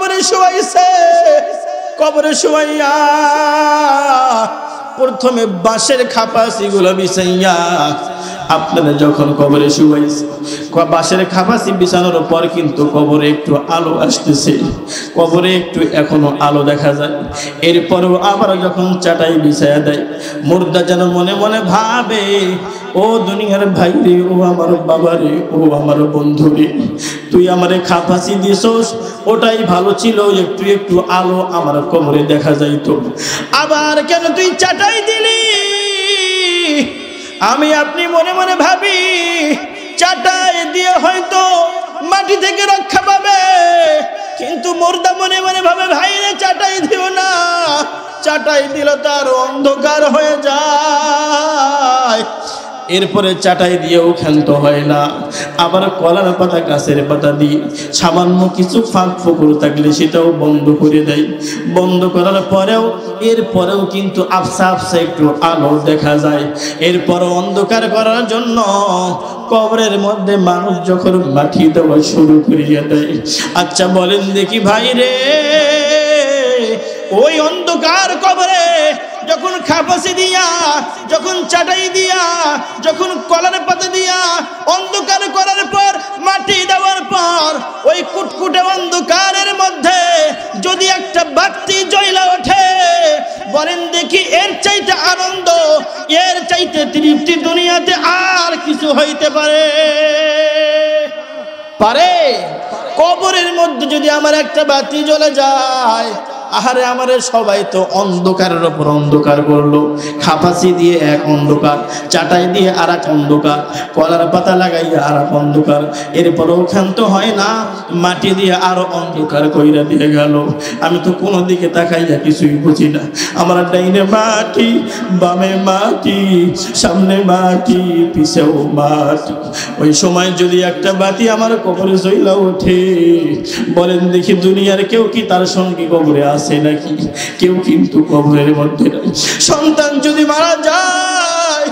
কবরে শুয়াইছে। কবরে শুয়াইয়া প্রথমে বাঁশের খাপাসিগুলো বিছাইয়া আপনারা যখন কবরে শুয়াইছে, বাঁশের খাপাসি বিছানোর পর কিন্তু কবরে একটু আলো আসতেছে, কবরে একটু এখনো আলো দেখা যায়। এরপরেও আবার যখন চাটাই বিছাইয়া দেয়, মুর্দা যেন মনে মনে ভাবে, ও দুনিয়ার ভাই রে, ও আমার বাবা রে, ও আমার বন্ধু রে, তুই আমারে খাপাসি দিছস, ওটাই ভালো ছিল, একটু একটু আলো আমার কবরে দেখা যাইতো। আবার কেন তুই চাটাই দিলি? আমি আপনি মনে মনে ভাবি, চাটাই দিয়ে হয়তো মাটি থেকে রক্ষা পাবে, কিন্তু মুর্দা মনে মনে ভাবে, ভাই রে চাটাই দিও না, চাটাই দিল তার অন্ধকার হয়ে যায়। এরপরে চাটাই দিয়েও ক্ষান্ত হয় না, আবার কলার পাতা, গাছের পাতা দিয়ে সামান্য কিছু ফাঁক ফোকর থাকলে সেটাও বন্ধ করে দেয়। বন্ধ করার পরেও এরপরেও কিন্তু আফসা আফসা একটু আলো দেখা যায়। এরপরও অন্ধকার করার জন্য কবরের মধ্যে মানুষ যখন মাটি দেওয়া শুরু করিয়া দেয়। আচ্ছা বলেন দেখি ভাই রে, ওই অন্ধকার কবরে যখন খাপাসি দিয়া, যখন চাটাই দিয়া, যখন কলার পাতা দিয়া অন্ধকার করার পর, মাটি দেওয়ার পর, ওই কুটকুটে অন্ধকারের মধ্যে যদি একটা বাতি জ্বলা ওঠে, বলেন দেখি এর চাইতে আনন্দ, এর চাইতে তৃপ্তি দুনিয়াতে আর কিছু হইতে পারে? পারে? কবরের মধ্যে যদি আমার একটা বাতি জ্বলে যায়, আহারে আমারে সবাই তো অন্ধকারের ওপর অন্ধকার করলো। খাপাসি দিয়ে এক অন্ধকার, চাটাই দিয়ে আর এক অন্ধকার, কলার পাতা লাগাইয়া আর এক অন্ধকার, এরপরেও ক্ষান্ত হয় না, মাটি দিয়ে আরো অন্ধকার কইরা দিয়ে গেল। আমি তো কোনো দিকে তাকাইয়া কিছুই বুঝি না। আমার ডাইনে মাটি, বামে মাটি, সামনে মাটি, পিছেও মাটি। ওই সময় যদি একটা বাতি আমার কবরে জ্বলা ওঠে, বলেন দেখি দুনিয়ার কেউ কি তার সঙ্গে কবরে আছে নাকি? কেউ কিন্তু কবরের মধ্যে নাই। সন্তান যদি মারা যায়,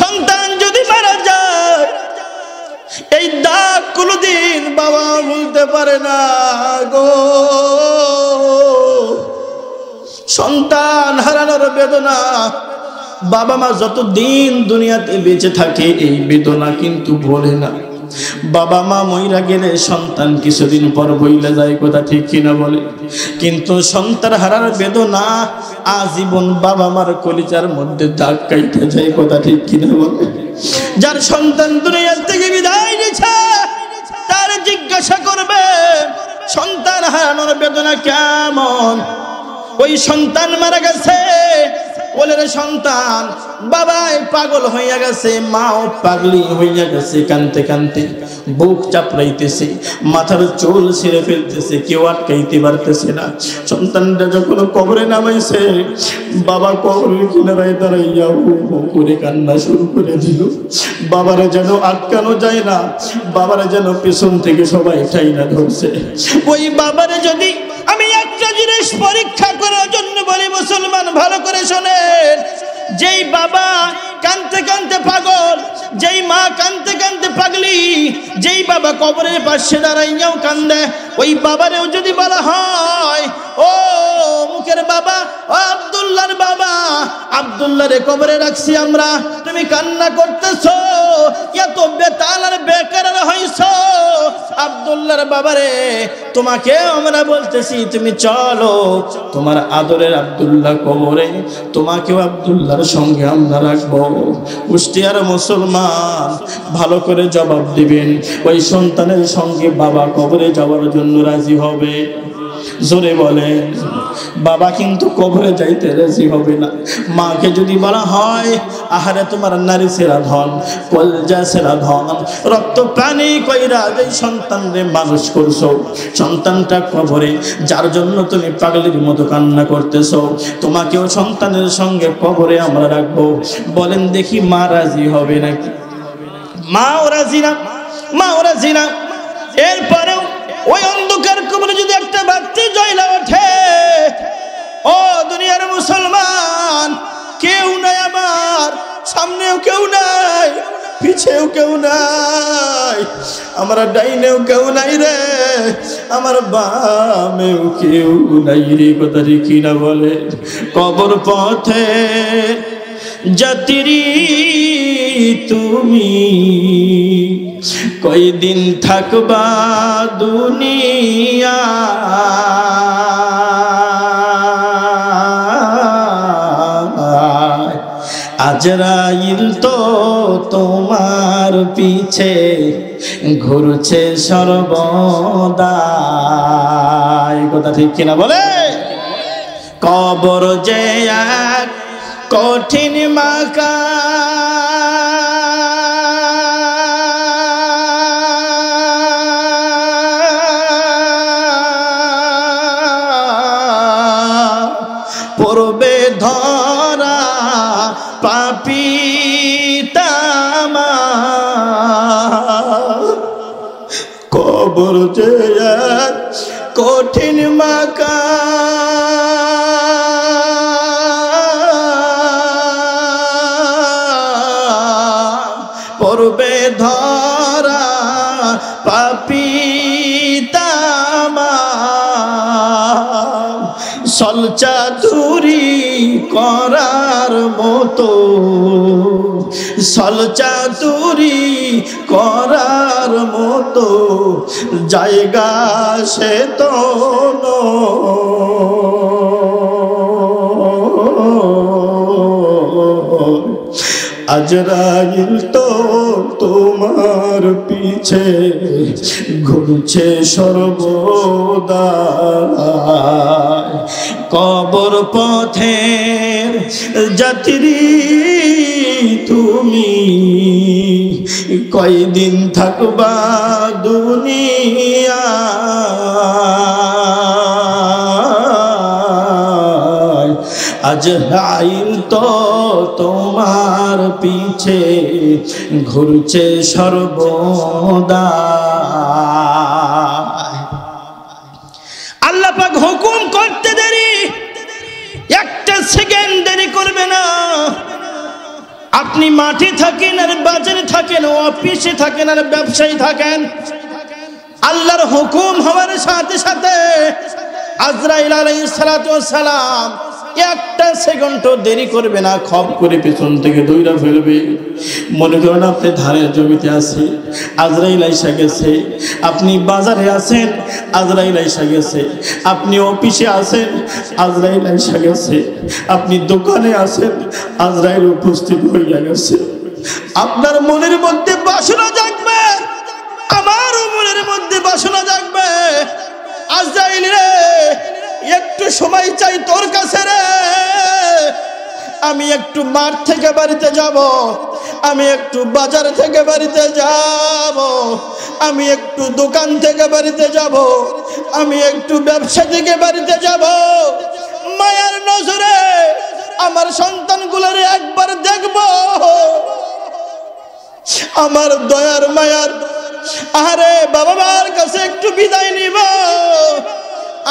সন্তান যদি মারা যায়, এই দাগ কোনদিন বাবা ভুলতে পারে না গো। সন্তান হারানোর বেদনা বাবা মা যতদিন দুনিয়াতে বেঁচে থাকে এই বেদনা কিন্তু ভোলে না। বাবা মা মইরা গেলে সন্তান কিছুদিন পর বইলে যায়, কথা ঠিক কিনা বলে? কিন্তু সন্তান হারার বেদনা আজীবন বাবা মার কলিজার মধ্যে দাগ কাইতে যায়, কথা ঠিক কিনা বলে? যার সন্তান দুনিয়ার থেকে বিদায় নিয়েছে তার জিজ্ঞাসা করবে সন্তান হারানোর বেদনা কেমন। ওই সন্তান মারা গেছে, বলে রে সন্তান, বাবাই পাগল হইয়া গেছে, মাও পাগলি হইয়া গেছে, কানতে কানতে বুক চাপড়াইতেছে, মাথার চুল ছিঁড়ে ফেলতেছে, কেউ আটকাইতে পারতেছে না। সন্তানটা যখন কবরে নামাইছে, বাবা কবরের কিনারায় দাঁড়াইয়া হু হু করে কান্না শুরু করে দিল। বাবারা যেন আটকানো যায় না, বাবারা যেন পেছন থেকে সবাই ঠাইনা ধরছে। ওই বাবারে যদি আমি একটা জিনিস পরীক্ষা করার জন্য বলি, মুসলমান ভালো করে শোনেন, যেই বাবা কানতে কানতে পাগল, যেই মা কানতে কানতে পাগলি, যেই বাবা কবরের পাশে দাঁড়াইয়াও কান্দে, ওই বাবারেও যদি বলা হয়, ও মুখের বাবা, ও আব্দুল্লাহর বাবা, আব্দুল্লাহ রে কবরে রাখছি আমরা, তুমি কান্না করতেছো, এত বেতাল আর বেকার হইছো, আব্দুল্লাহর বাবারে তোমাকে আমরা বলতেছি তুমি চলো, তোমার আদরের আব্দুল্লাহ কবরে, তোমাকেও আব্দুল্লাহর সঙ্গে আমরা রাখবো। কুষ্টিয়ার মুসলমান ভালো করে জবাব দিবেন, ওই সন্তানের সঙ্গে বাবা কবরে যাওয়ার জন্য রাজি হবে? জোরে বলেন। বাবা কিন্তু কবরে যাইতে রাজি হবে না। মাকে যদি বলা হয়, আহারে তোমার নারী সেরা ধন, কলজা সেরা ধন, রক্ত প্রাণী কইরা যেই সন্তানরে মানুষ করছো, সন্তানটা কবরে, যার জন্য তুমি পাগলির মতো কান্না করতেছো, তোমাকেও সন্তানের সঙ্গে কবরে আমরা রাখবো। বলেন দেখি মা রাজি হবে নাকি? মাও রাজি না, মাও রাজি না। এরপরেও ওই অন্ধকার কবরে যদি একটা বাতি জ্বলা ওঠে, ও দুনিয়ার মুসলমান, কেউ নাই, আমার সামনেও কেউ নাই, পিছেও কেউ নাই, আমার ডাইনেও কেউ নাই রে, আমার বামেও কেউ নাই রে। কথা কি না বলে? কবর পথে যাত্রী তুমি, কয়দিন থাকবা দুনিয়া, আজরাইল তো তোমার পিছে ঘুরছে সর্বদা। কথা ঠিক কিনা বলে? কবর যে এক কঠিন মাকা, পড়বে ধরা পাপী তামা। কবর যে এক কঠিন মাকা, পড়বে ধরা পাপী তামা। সলচাতুরি করার মতো, সলচাতুরি করার মতো জায়গা সে তো আজরাইল তো তোমার পিছে ঘুরছে সর্বদা। কবর পথের যাত্রী তুমি, কয়দিন থাকবা দুনিয়া, আজরাইল তো তোমার পিছে ঘুরছে সর্বদা। আল্লাহ পাক হুকুম করতে দেরি একটা সেকেন্ড দেরি করবে না। আপনি মাঠে থাকেন আর বাজারে থাকেন, অফিসে থাকেন আর ব্যবসায়ী থাকেন, আল্লাহর হুকুম হওয়ার সাথে সাথে আজরাইল আলাইহিস সালাতু ওয়াস সালাম একটা সেকেন্ড দেরি করবে না, খপ করে পেছন থেকে দৌড়া ফেলবে। মনে করেন আপনি ধানের জমিতে আছে, আজরাইল আইসা গেছে, আপনি বাজারে আছেন, আজরাইল আইসা গেছে, আপনি অফিসে আছেন, আজরাইল আইসা গেছে, আপনি দোকানে আছেন, আজরাইল উপস্থিত হইয়া গেছে। আপনার মনের মধ্যে বাসনা জাগবে, আমারও মনের মধ্যে বাসনা জাগবে, আজরাইল রে একটু সময় চাই তোর কাছে রে, আমি একটু মাঠ থেকে বাড়িতে যাব, আমি একটু বাজার থেকে বাড়িতে যাব, আমি একটু দোকান থেকে বাড়িতে যাব, আমি একটু ব্যবসা থেকে বাড়িতে যাব। মায়ার নজরে আমার সন্তানগুলোরে একবার দেখব, আমার দয়ার মায়ার আরে বাবা মার কাছে একটু বিদায় নিব,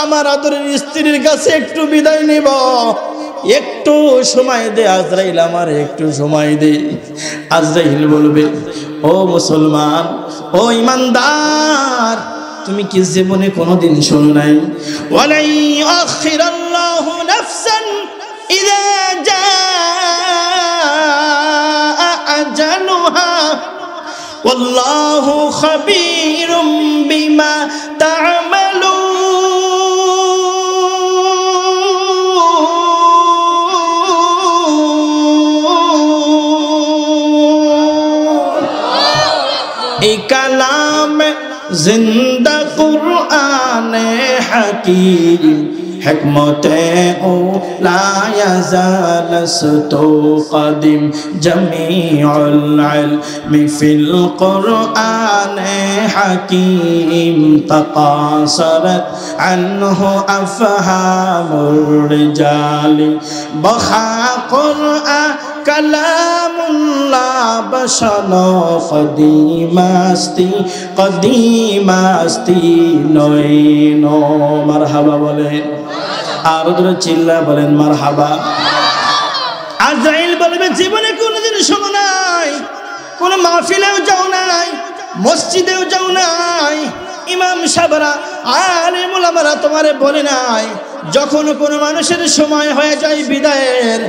আমার আদরের স্ত্রীর কাছে একটু বিদায় নিব। একটু সময় দে আজরাইল, আমার একটু সময় দে। আজরাইল বলবে, ও মুসলমান, ও ইমানদার, তুমি কি জীবনে কোনোদিন শোনো নাই? ওয়ালাই আখিরাল্লাহু নাফসান ইযা জাআ আজালুহা ওয়াল্লাহু খাবীরুম বিমা তা'মালুন। এই কালাম জিন্দা কুরআনে হাকীম, হিকমতে ও লা ইয়াজালস্তু কদিম, জামিউল ইলমি ফিল কুরআনে হাকীম, তাকাসারাত আনহু আফহামুর রিজালি, বখা কুরআন কালামুল্লাহ বসানো কদিমাস্তি, কদিমাস্তি নয়ন। মারহাবা বলেন, আর চিল্লা বলেন মারহাবা। আজ কোন মাহফিলেও যাও নাই, মসজিদেও যাও নাই, ইমাম সাহেবরা আলেম ওলামারা তোমারে বলে নাই যখন কোন মানুষের সময় হয়ে যায় বিদায়ের,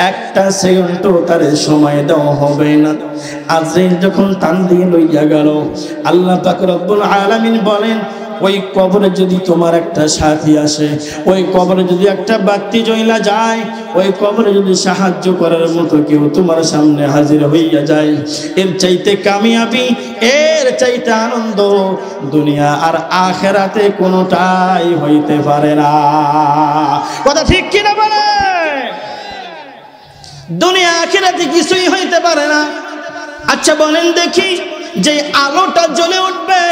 একটা সেকেন্ডও তার সময় দেওয়া হবে না। আজরাইল যখন টান দিয়ে লইয়া গেল, আল্লাহ পাক রব্বুল আলামিন বলেন ওই কবরে যদি তোমার একটা সাথী আসে, ওই কবরে যদি একটা বাতি জ্বলা যায়, ওই কবরে যদি সাহায্য করার মতো কেউ তোমার সামনে হাজির হইয়া যায়, এর চাইতে কামিয়াবি, এর চাইতে আনন্দ দুনিয়া আর আখেরাতে কোনোটাই হইতে পারে না। কথা ঠিক কিনা বলে? দুনিয়া আখেরাতে কিছুই হইতে পারে না। আচ্ছা বলেন দেখি, যে আলোটা জ্বলে উঠবে,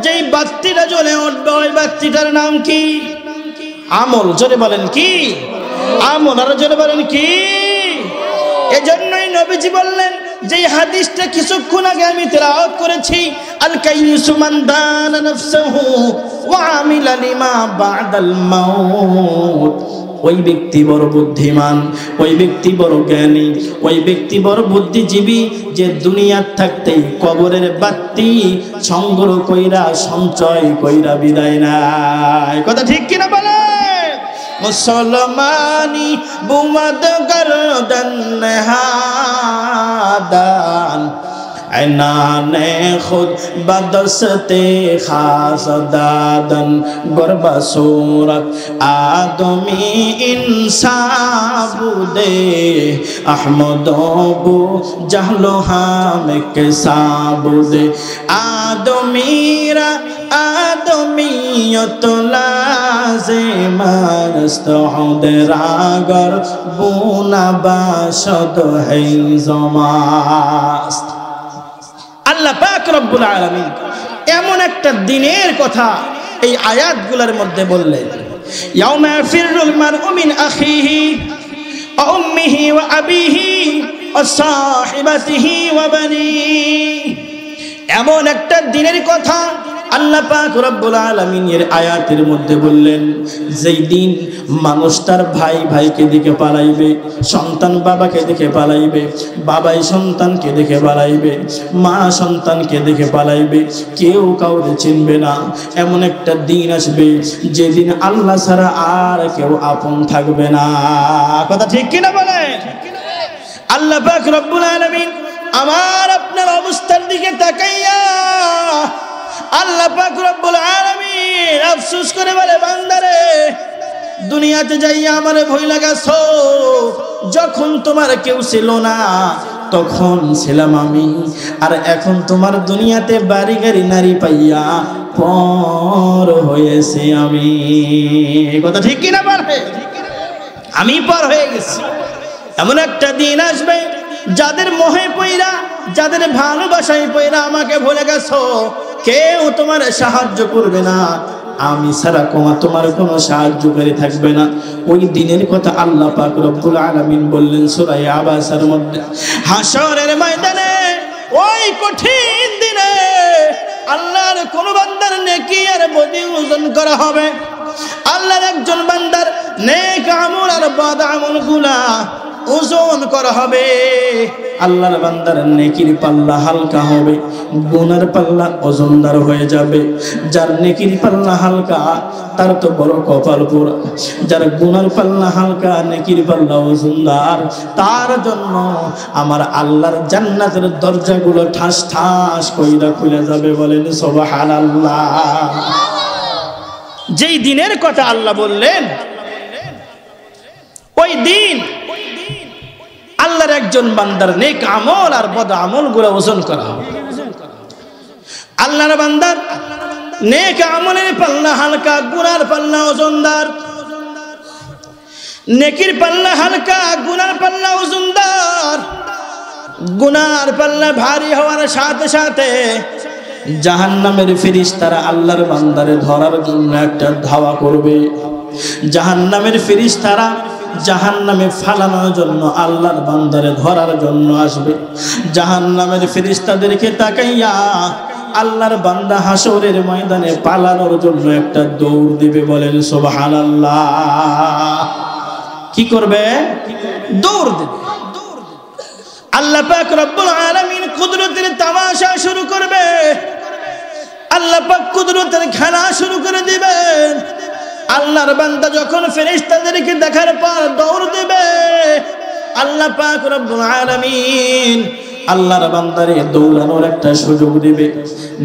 যেই বাতিটা জ্বলে উঠবে, ওই বাতিটার নাম কি? আমল। জোরে বলেন কি? আমল। আর জোরে বলেন কি? এজন্যই নবীজি বললেন, যে হাদিসটা কিছুক্ষণ আগে আমি তেলাওয়াত করেছি, আল কাইয়িসু মান দানা নাফসাহু ওয়া আমিলা লিমা বা'দাল মাউত। ওই ব্যক্তি বড় বুদ্ধিমান, ওই ব্যক্তি বড় জ্ঞানী, ওই ব্যক্তি বড় বুদ্ধিজীবী, যে দুনিয়ার থাকতেই কবরের বাতি সংগ্রহ কইরা সঞ্চয় কইরা বিদায় নাই। কথা ঠিক কিনা বলে? মুসলমানি বুমাদ গরদান হাদান ऐनाने खुद बदस्ते खास दादन गुरबा सूरत आदमी इंसाबुदे अहमदोबु जहलो हम के साबुदे आदमीरा आदमियत लाज़िमस्त हुदरागर बुना बाशद है ज़मास्त। আল্লাহ পাক রব্বুল আলামিন এমন একটা দিনের কথা এই আয়াতগুলোর মধ্যে বললেন, ইয়াউমা ফিরুল মারউ মিন আখিহি ওয়া উম্মিহি ওয়া আবিহি ওয়া সাহিবাতিহি ওয়া বানিহি। এমন একটা দিনের কথা আল্লাহ পাক রব্বুল আলামিন এর আয়াতের মধ্যে বললেন, যেই দিন মানুষ তার ভাই ভাইকে দেখে পালাইবে, সন্তান বাবাকে দেখে পালাইবে, বাবাই সন্তানকে দেখে পালাইবে, মা সন্তানকে দেখে পালাইবে, কেউ কাউকে চিনবে না। এমন একটা দিন আসবে যেদিন আল্লাহ ছাড়া আর কেউ আপন থাকবে না। কথা ঠিক কিনা বলে? আল্লাহ পাক রব্বুল আলামিন আমার আপনার অবস্থার দিকে তাকাইয়া আল্লাহ পাক রব্বুল আলামিন আফসোস করে বলে, বান্দারে দুনিয়াতে যাইয়া আমারে ভুইলা গেছো, যখন তোমার কেউ ছিল না তখন ছিলাম আমি, আর এখন তোমার দুনিয়াতে বাড়ি গাড়ি নারী পাইয়া পর হয়েছে আমি। কথা ঠিক কিনা বলে? আমি পর হয়ে গেছি। এমন একটা দিন আসবে যাদের মোহে পইরা, যাদের ভালোবাসায় পইরা আমাকে ভুলে গেছো, কেউ তোমার সাহায্য করবে না, আমি ছাড়া তোমার কোনো সাহায্যকারী থাকবে না। ওই দিনের কথা আল্লাহ পাক রব্বুল আলামিন বললেন সূরা আবাসার মধ্যে, হাসরের ময়দানে ওই কঠিন দিনে আল্লাহর কোন বান্দার নেকি আর বদি ওজন করা হবে। আল্লাহর একজন বান্দার নেক আমল আর বদ আমলগুলা ওজন করা হবে। আল্লাহর বান্দার নেকির পাল্লা হালকা হবে, গুনার পাল্লা ওজনদার হয়ে যাবে। যার নেকির পাল্লা হালকা তার তো বড় কপাল পোড়া, যার গুনার পাল্লা হালকা নেকির পাল্লা ওজনদার, তার জন্য আমার আল্লাহর জান্নাতের দরজাগুলো ঠাস ঠাস কইরা খুলে যাবে। বলেন সুবহানাল্লাহ। যেই দিনের কথা আল্লাহ বললেন, ওই দিন আল্লাহর একজন বান্দার নেক আমল আর বদ আমল গুলো ওজন করা হবে। আল্লাহর বান্দার নেক আমলের পাল্লা হালকা, গুনার পাল্লা ওজনদার। নেকির পাল্লা হালকা, গুনার পাল্লা ওজনদার। গুনার পাল্লা ভারী হওয়ার সাথে সাথে জাহান্নামের ফেরেশতারা আল্লাহর বান্দারে ধরার জন্য একটা ধাওয়া করবে। জাহান্নামের ফেরেশতারা জাহান্নামে ফালানোর জন্য আল্লাহর বান্দারে ধরার জন্য আসবে। জাহান্নামের ফেরেশতাদেরকে তাকাইয়া আল্লাহর বান্দা হাসরের ময়দানে পালানোর জন্য একটা দৌড় দিবে। বলেন সুবহানাল্লাহ। কি করবে? দৌড় দিবে। আল্লাহ পাক রব্বুল আলামিন কুদরতের তামাশা শুরু করবে, আল্লাহ পাক কুদরতের খেলা শুরু করে দিবেন। আল্লাহর বান্দা যখন ফেরেশতাদেরকে দেখার পর দৌড় দেবে, আল্লাহ পাক রব্বুল আলামিন আল্লাহর বান্দারে দৌড়ানোর একটা সুযোগ দিবে।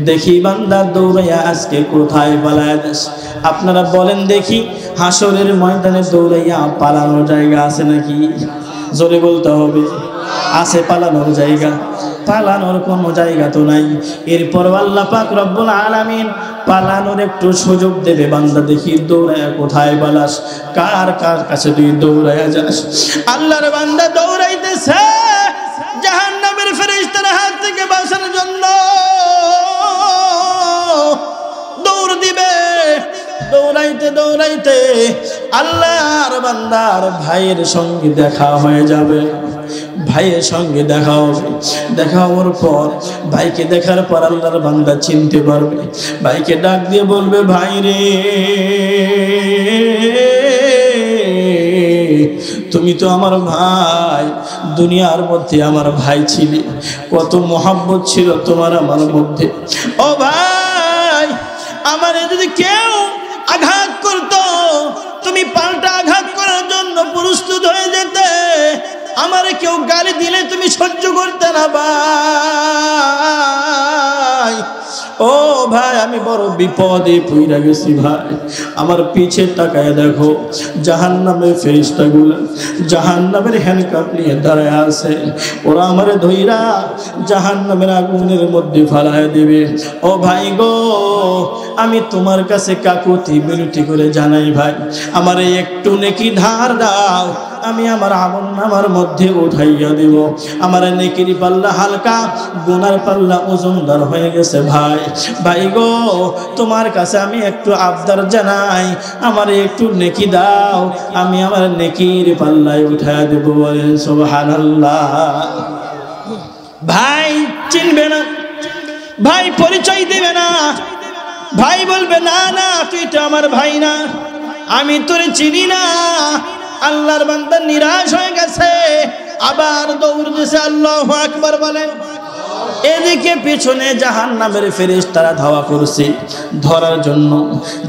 দেখি বান্দা দৌড়াইয়া আজকে কোথায় পালায় যাস? আপনারা বলেন দেখি, হাসরের ময়দানে দৌড়াইয়া পালানোর জায়গা আছে নাকি? জোরে বলতে হবে, আছে পালানোর জায়গা? পালানোর কোনো জায়গা তো নাই। এরপর আল্লাহ পাক রব্বুল আলামিন পালানোর একটু সুযোগ দেবে। বান্দা দেখি দৌড়াইয়া কোথায় পালাস, কার কার কাছে তুই দৌড়াইয়া যাস? আল্লাহর বান্দা দৌড়াইতেছে জাহান্নামের ফেরেশতার হাত থেকে বাঁচার জন্য দৌড় দিবে। দৌড়াইতে দৌড়াইতে আল্লাহর বান্দার ভাইয়ের সঙ্গে দেখা হয়ে যাবে। ভাইয়ের সঙ্গে দেখা হবে। দেখা হওয়ার পর ভাইকে দেখার পর আল্লাহর বান্দা চিনতে পারবে। ভাইকে ডাক দিয়ে বলবে, ভাই রে, তুমি তো আমার ভাই, দুনিয়ার মধ্যে আমার ভাই ছিলে, কত মহব্বত ছিল তোমার আমার মধ্যে। ও ভাই, আমারে যদি কেউ আঘাত করতো, তুমি পাল্টা আঘাত করার জন্য প্রস্তুত হয়ে যেতে। আমারে কেউ গালি দিলে তুমি সহ্য করতে না ভাই। ও ভাই, আমি বড় বিপদে পড়ে গেছি ভাই। আমার পিছে তাকায় দেখো, জাহান্নামের ফেরেশতাগুলো জাহান্নামের হ্যান্ডকাপ নিয়ে দাঁড়ায় আছে। ওরা আমারে ধইরা জাহান্নামের আগুনের মধ্যে ফালায় দেবে। ও ভাই গো, আমি তোমার কাছে কাকুতি বিনতি করে জানাই ভাই, আমারে একটু নেকি ধার দাও, আমি আমার আমলনামার মধ্যে উঠাইয়া দেব। আমার নেকির পাল্লা হালকা, গুনার পাল্লা ওজনদার হয়ে গেছে ভাই। ভাই গো, তোমার কাছে আমি একটু আবদার জানাই, আমার একটু নেকি দাও, আমি আমার নেকির পাল্লায় উঠাইয়া দেব। বলেন সুবহানাল্লাহ। ভাই চিনবে না, ভাই পরিচয় দেবে না, ভাই বলবে না না, তুই তো আমার ভাই না, আমি তোরে চিনি না। আল্লাহর বান্দা নিরাশ হয়ে গেছে, আবার দৌড় দিয়েছে। আল্লাহু আকবার বলেন। এদিকে পিছনে জাহান্নামের ফেরেশতারা ধাওয়া করছে ধরার জন্য,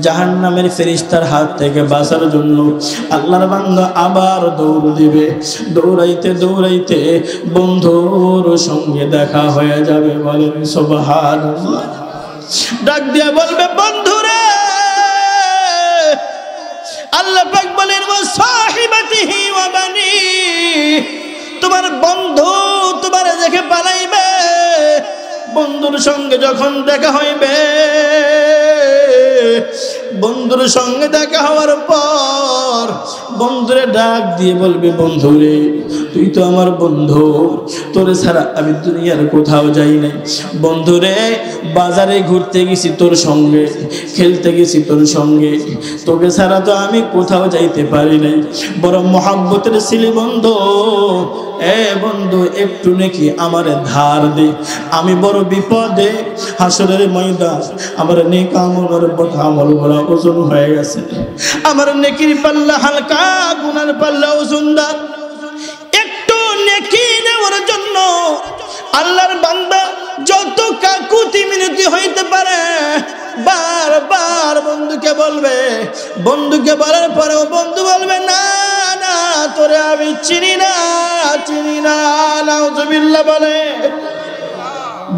জাহান্নামের ফেরেশতার হাত থেকে বাঁচার জন্য। আল্লাহর বান্দা আবার দৌড় দিবে। দৌড়াইতে দৌড়াইতে বন্ধুর সঙ্গে দেখা হয়ে যাবে। বলেন সুবহানাল্লাহ। ডাক দিয়ে বলবে, বন্ধুরে, আল্লাহ পাক বলেন, ওয়া সাহিবাতিহি ওয়া বানি, তোমার বন্ধু তোমার দেখে পালাইবে। বন্ধুর সঙ্গে যখন দেখা হইবে, বন্ধুর সঙ্গে দেখা হওয়ার পর বন্ধুরে ডাক দিয়ে বলবে, বন্ধুরে, তুই তো আমার বন্ধু, তোরে ছাড়া আমি দুনিয়ার কোথাও যাই নাই। বন্ধুরে, বাজারে ঘুরতে গেছি তোর সঙ্গে, খেলতে গেছি তোর সঙ্গে, তোকে ছাড়া তো আমি কোথাও যাইতে পারি নাই। বড় মহব্বতের ছিলি বন্ধু। এ বন্ধু, একটু নাকি আমারে ধার দে, আমি বড় বিপদে। হাসরের ময়দান আমার নেক আমলের কথা আমল করা ওজন হয়ে গেছে। আমার নেকির পাল্লা হালকা, গুনার পাল্লা ওজনদার। একটু নেকি নেওয়ার জন্য আল্লাহর বান্দা যত কাকুতি মিনতি হইতে পারে বারবার বন্ধুকে বলবে। বন্ধুকে বলার পরেও বন্ধু বলবে, না না, তোরে আমি চিনি না, চিনি না। নাউজুবিল্লাহ বলে।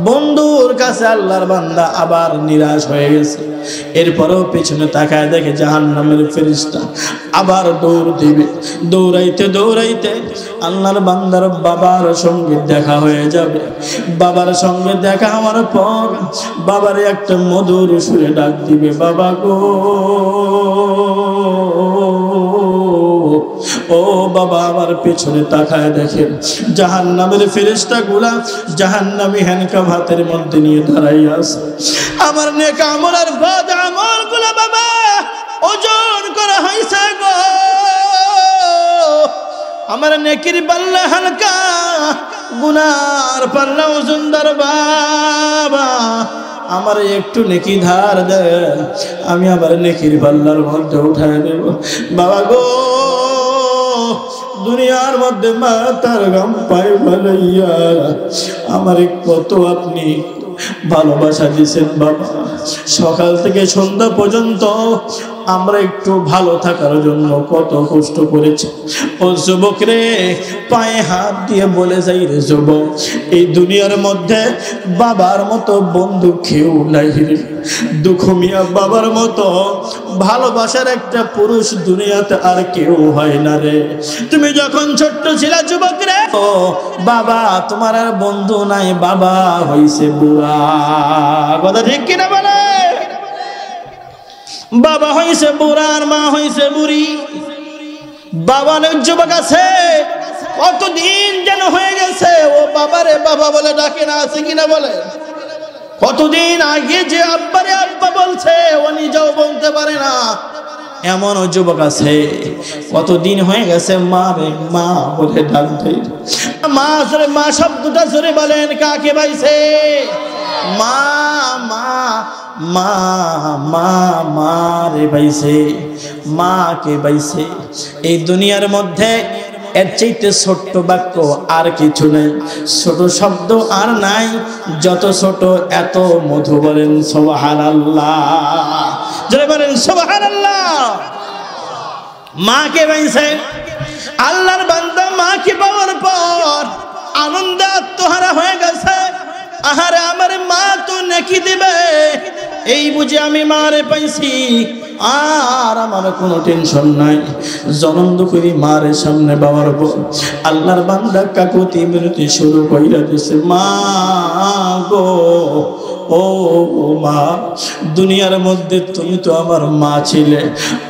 বন্ধুর কাছে আল্লাহর বান্দা আবার নিরাশ হয়ে গেছে। এরপরেও পেছনে তাকায় দেখে জাহান্নামের ফেরেশতা আবার দৌড় দিবে। দৌড়াইতে দৌড়াইতে আল্লাহর বান্দার বাবার সঙ্গে দেখা হয়ে যাবে। বাবার সঙ্গে দেখা হওয়ার পর বাবারে একটা মধুর সুরে ডাক দিবে, বাবা গো, ও বাবা। আমার পেছনে তাকায় দেখেন জাহান্নামের ফেরেশতাগুলা জাহান্নামী হ্যান্ডকাপ হাতের মধ্যে নিয়ে দাঁড়াইয়া আছে। আমার নেক আমল আর বদ আমলগুলো বাবা ওজন করা হয়েছে গো। আমার নেকির পাল্লা হালকা, গুনার পাল্লা ওজনদার বাবা। আমার একটু নেকি ধার দে, আমি আবার নেকির পাল্লার মধ্যে উঠায় দেব। বাবা গো, দুনিয়ার মধ্যে মাথার ঘাম পায়ে ফেলাইয়া আমারে কত আপনি ভালোবাসা দিয়েছেন বাবা। সকাল থেকে সন্ধ্যা পর্যন্ত আমরা একটু ভালো থাকার জন্য কত কষ্ট করেছি। ও যুবক রে, পায়ে হাত দিয়ে বলে যাই রে যুবক, এই দুনিয়ার মধ্যে বাবার মতো বন্ধু কেউ নাই রে। দুঃখ মিয়া বাবার মতো ভালোবাসার একটা পুরুষ দুনিয়াতে আর কেউ হয় না রে। তুমি যখন ছোট্ট ছিলা যুবক রে, ও বাবা তোমার আর বন্ধু নাই, বাবা হইছে বুড়া। কথা ঠিক কিনা বলে? বাবা হইছে বুড়া আর মা হইছে বুড়ি। বাবা যুবক আছে, কতদিন যেন হয়ে গেছে ও বাবারে বাবা বলে ডাকে না, আছে কিনা বলে? কতদিন আগে যে আব্বারে আব্বা বলছে ও নিজেও বলতে পারে না, এমন যুবক আছে কতদিন হয়ে গেছে মা রে মা বলে ডাকতে। মা জোরে, মা শব্দটা জোরে বলেন, কাকে পাইছে? মা মা মা মা মা রে পাইছে, মাকে পাইছে। এই দুনিয়ার মধ্যে এর চাইতে ছোট্ট বাক্য আর কিছু নেই, ছোট শব্দ আর নাই। যত ছোট এত মধু। বলেন সুবহানাল্লাহ, জোরে বলেন সুবহানাল্লাহ। মাকে পাইছে। আল্লাহর বান্দা মাকে পাওয়ার পর আনন্দে আত্মহারা হয়ে গেছে। আহারে আমার মা তো নেকি দিবে, এই বুঝে আমি মারে পাইছি, আর আমার কোনো টেনশন নাই। জনম দুঃখী মারে সামনে বাবার পর আল্লাহর বান্দা কাকুতি মিনতি শুরু কইরা দিছে, মা গো ও মা, দুনিয়ার মধ্যে তুমি তো আমার মা ছিলে।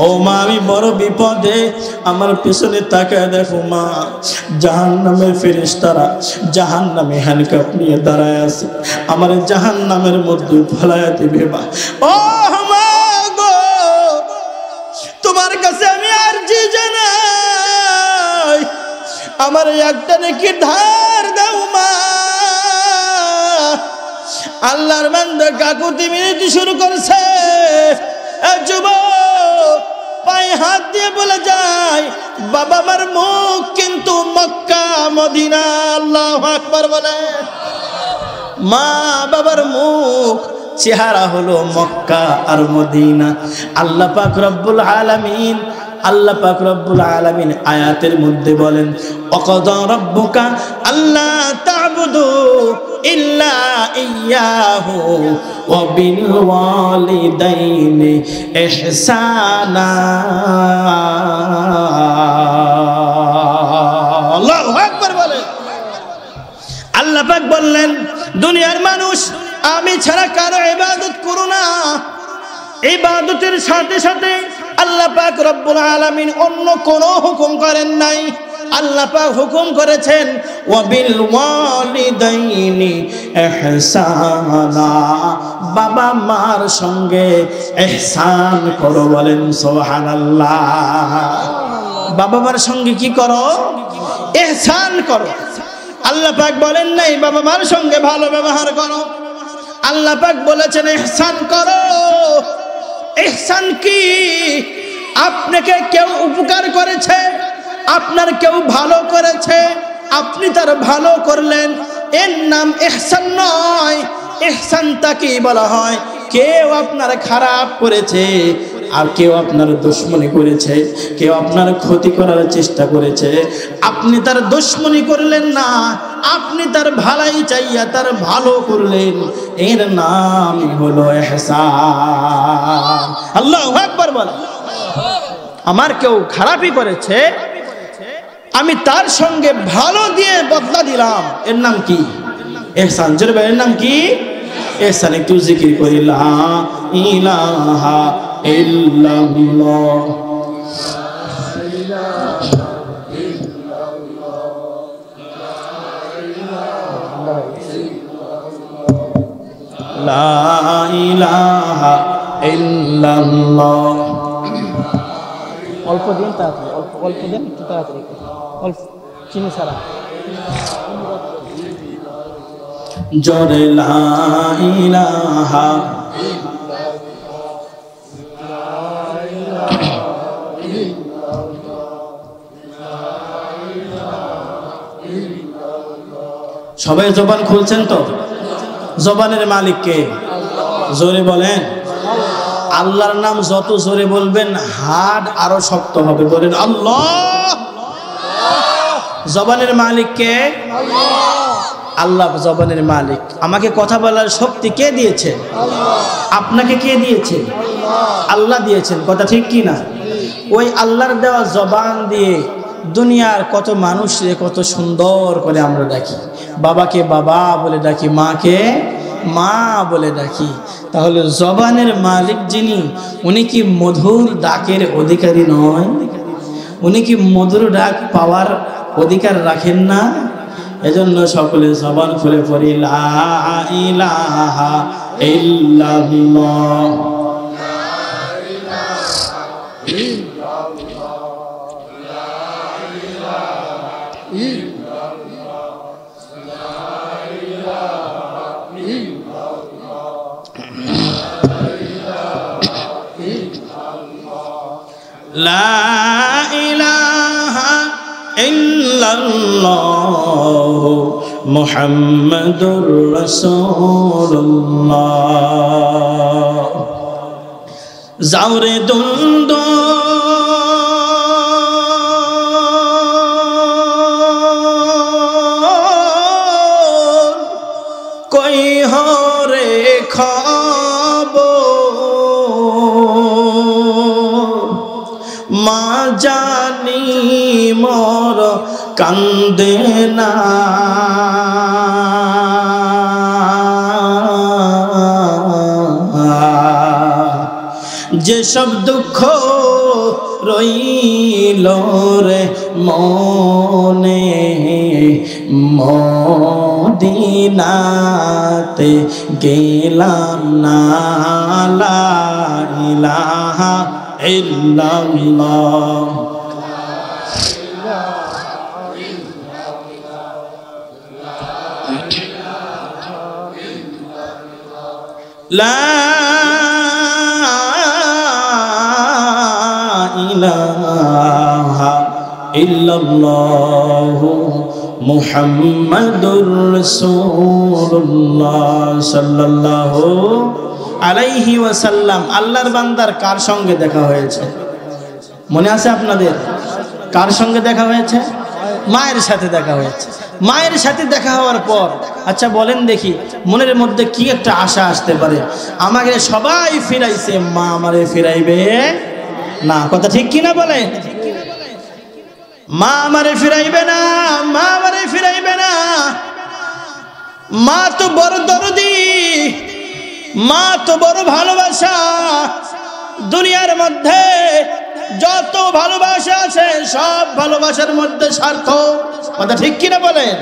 ও মা, আমি বড় বিপদে, আমার পেছনে তাকায় দেখো মা, জাহান্নামের ফেরেশতারা জাহান্নামে হ্যান্ডকাপ নিয়ে দাঁড়ায় আছে, আমার জাহান্নামের মধ্যে ফেলাইয়া দিবে। মা ও মা গো, তোমার কাছে আমি আরজি জানাই, আমার একটা নেকি ধার দাও মা। আল্লাহর বান্দা কাকুতি মিনতি শুরু করছে। যুবক পায়ে হাত দিয়ে বলে যায়, বাবা আমার মুখ কিন্তু মক্কা মদিনা। আল্লাহু আকবার বলে। মা বাবার মুখ চেহারা হলো মক্কা আর মদিনা। আল্লাহ পাক রব্বুল আলামিন, আল্লাহ পাক রব্বুল আলামিন আয়াতের মধ্যে বলেন, ওয়াকাদা রাব্বুকা আল্লা তা'বুদু ইল্লা ইয়্যাহু ওয়া বিল ওয়ালিদাইনি ইহসানা। আল্লাহু আকবার বলেন। আল্লাহ পাক বললেন, দুনিয়ার মানুষ আমি ছাড়া কারো ইবাদত করো না। ইবাদতের সাথে সাথে আল্লাহ পাক রব্বুল আলামিন অন্য কোনো হুকুম করেন নাই। আল্লাহ পাক হুকুম করেছেন, ওয়া বিল ওয়ালিদাইনি ইহসানা, বাবা মার সঙ্গে ইহসান করো। বলেন সুবহানাল্লাহ। বাবা মার সঙ্গে কি করো? ইহসান করো। আল্লাহ পাক বলেন নাই বাবা মার সঙ্গে ভালো ব্যবহার করো, আল্লাহ পাক বলেছেন ইহসান করো। ইহসান কি? আপনাকে কেউ উপকার করেছে, আপনার কেউ ভালো করেছে, আপনি তার ভালো করলেন, এর নাম ইহসান নয়। ইহসান তাকে বলা হয়, কেউ আপনার খারাপ করেছে আর কেউ আপনার দুশমনি করেছে, কেউ আপনার ক্ষতি করার চেষ্টা করেছে, আপনি তার দুশমনি করলেন না, আপনি তার ভালাই চাইয়া তার ভালো করলেন, এর নাম হলো ইহসান। আল্লাহু আকবার বল। আমার কেউ খারাপই করেছে, আমি তার সঙ্গে ভালো দিয়ে বদলা দিলাম, এর নাম কি? ইহসান। জোরে বলেন, এর নাম কি? ইহসান। একটু জিকির করি, লা ইলাহা ইল্লাল্লাহ, লা ইলাহা ইল্লাল্লাহ। অল্প দিন তাড়াতাড়ি, অল্প অল্প দিন, একটু তাড়াতাড়ি, অল্প চিনি ছাড়া। জোরে লা ইলাহা সবাই জবান খুলছেন তো? জবানের মালিক কে? জোরে বলেন। আল্লাহর নাম যত জোরে বলবেন হাড় আরো শক্ত হবে। বলেন আল্লাহ। জবানের মালিক কে? আল্লাহ জবানের মালিক। আমাকে কথা বলার শক্তি কে দিয়েছে? আপনাকে কে দিয়েছে? আল্লাহ দিয়েছেন। কথা ঠিক কি না? ওই আল্লাহর দেওয়া জবান দিয়ে দুনিয়ার কত মানুষরে কত সুন্দর করে আমরা ডাকি। বাবাকে বাবা বলে ডাকি, মাকে মা বলে ডাকি। তাহলে জবানের মালিক যিনি, উনি কি মধুর ডাকের অধিকারী নয়? উনি কি মধুর ডাক পাওয়ার অধিকার রাখেন না? এজন্য সকলে জবান খুলে পড়ি লা ইলাহা ইল্লাল্লাহ। লা ইলাহা ইল্লাল্লাহ মুহাম্মাদুর রাসূলুল্লাহ। যাওরে দুন্দ কই হরে মা জানি মোর কান্দে না, যেসব দুঃখ রইল রে মনে মদিনাতে গেলাম না। লা ইলাহা ইল্লাল্লাহ। লা ইলাহা ইল্লাল্লাহ মুহাম্মাদুর রাসূলুল্লাহ সাল্লাল্লাহু আলাইহি ওয়াসাল্লাম। আল্লাহর বান্দার কার সঙ্গে দেখা হয়েছে? মনে আছে আপনাদের? কার সঙ্গে দেখা হয়েছে? মায়ের সাথে দেখা হয়েছে। মায়ের সাথে দেখা হওয়ার পর আচ্ছা বলেন দেখি মনের মধ্যে কি একটা আশা আসতে পারে? আমাকে সবাই ফিরাইছে, মা আমারে ফিরাইবে না। কথা ঠিক কিনা বলে? মা আমারে ফিরাইবে না, মা আমারে ফিরাইবে না। মা তো বড় দরদি, মা তো বড় ভালোবাসা। দুনিয়ার মধ্যে যত ভালোবাসা আছে সব ভালোবাসার মধ্যে স্বার্থ। কথা ঠিক কিনা বলেন?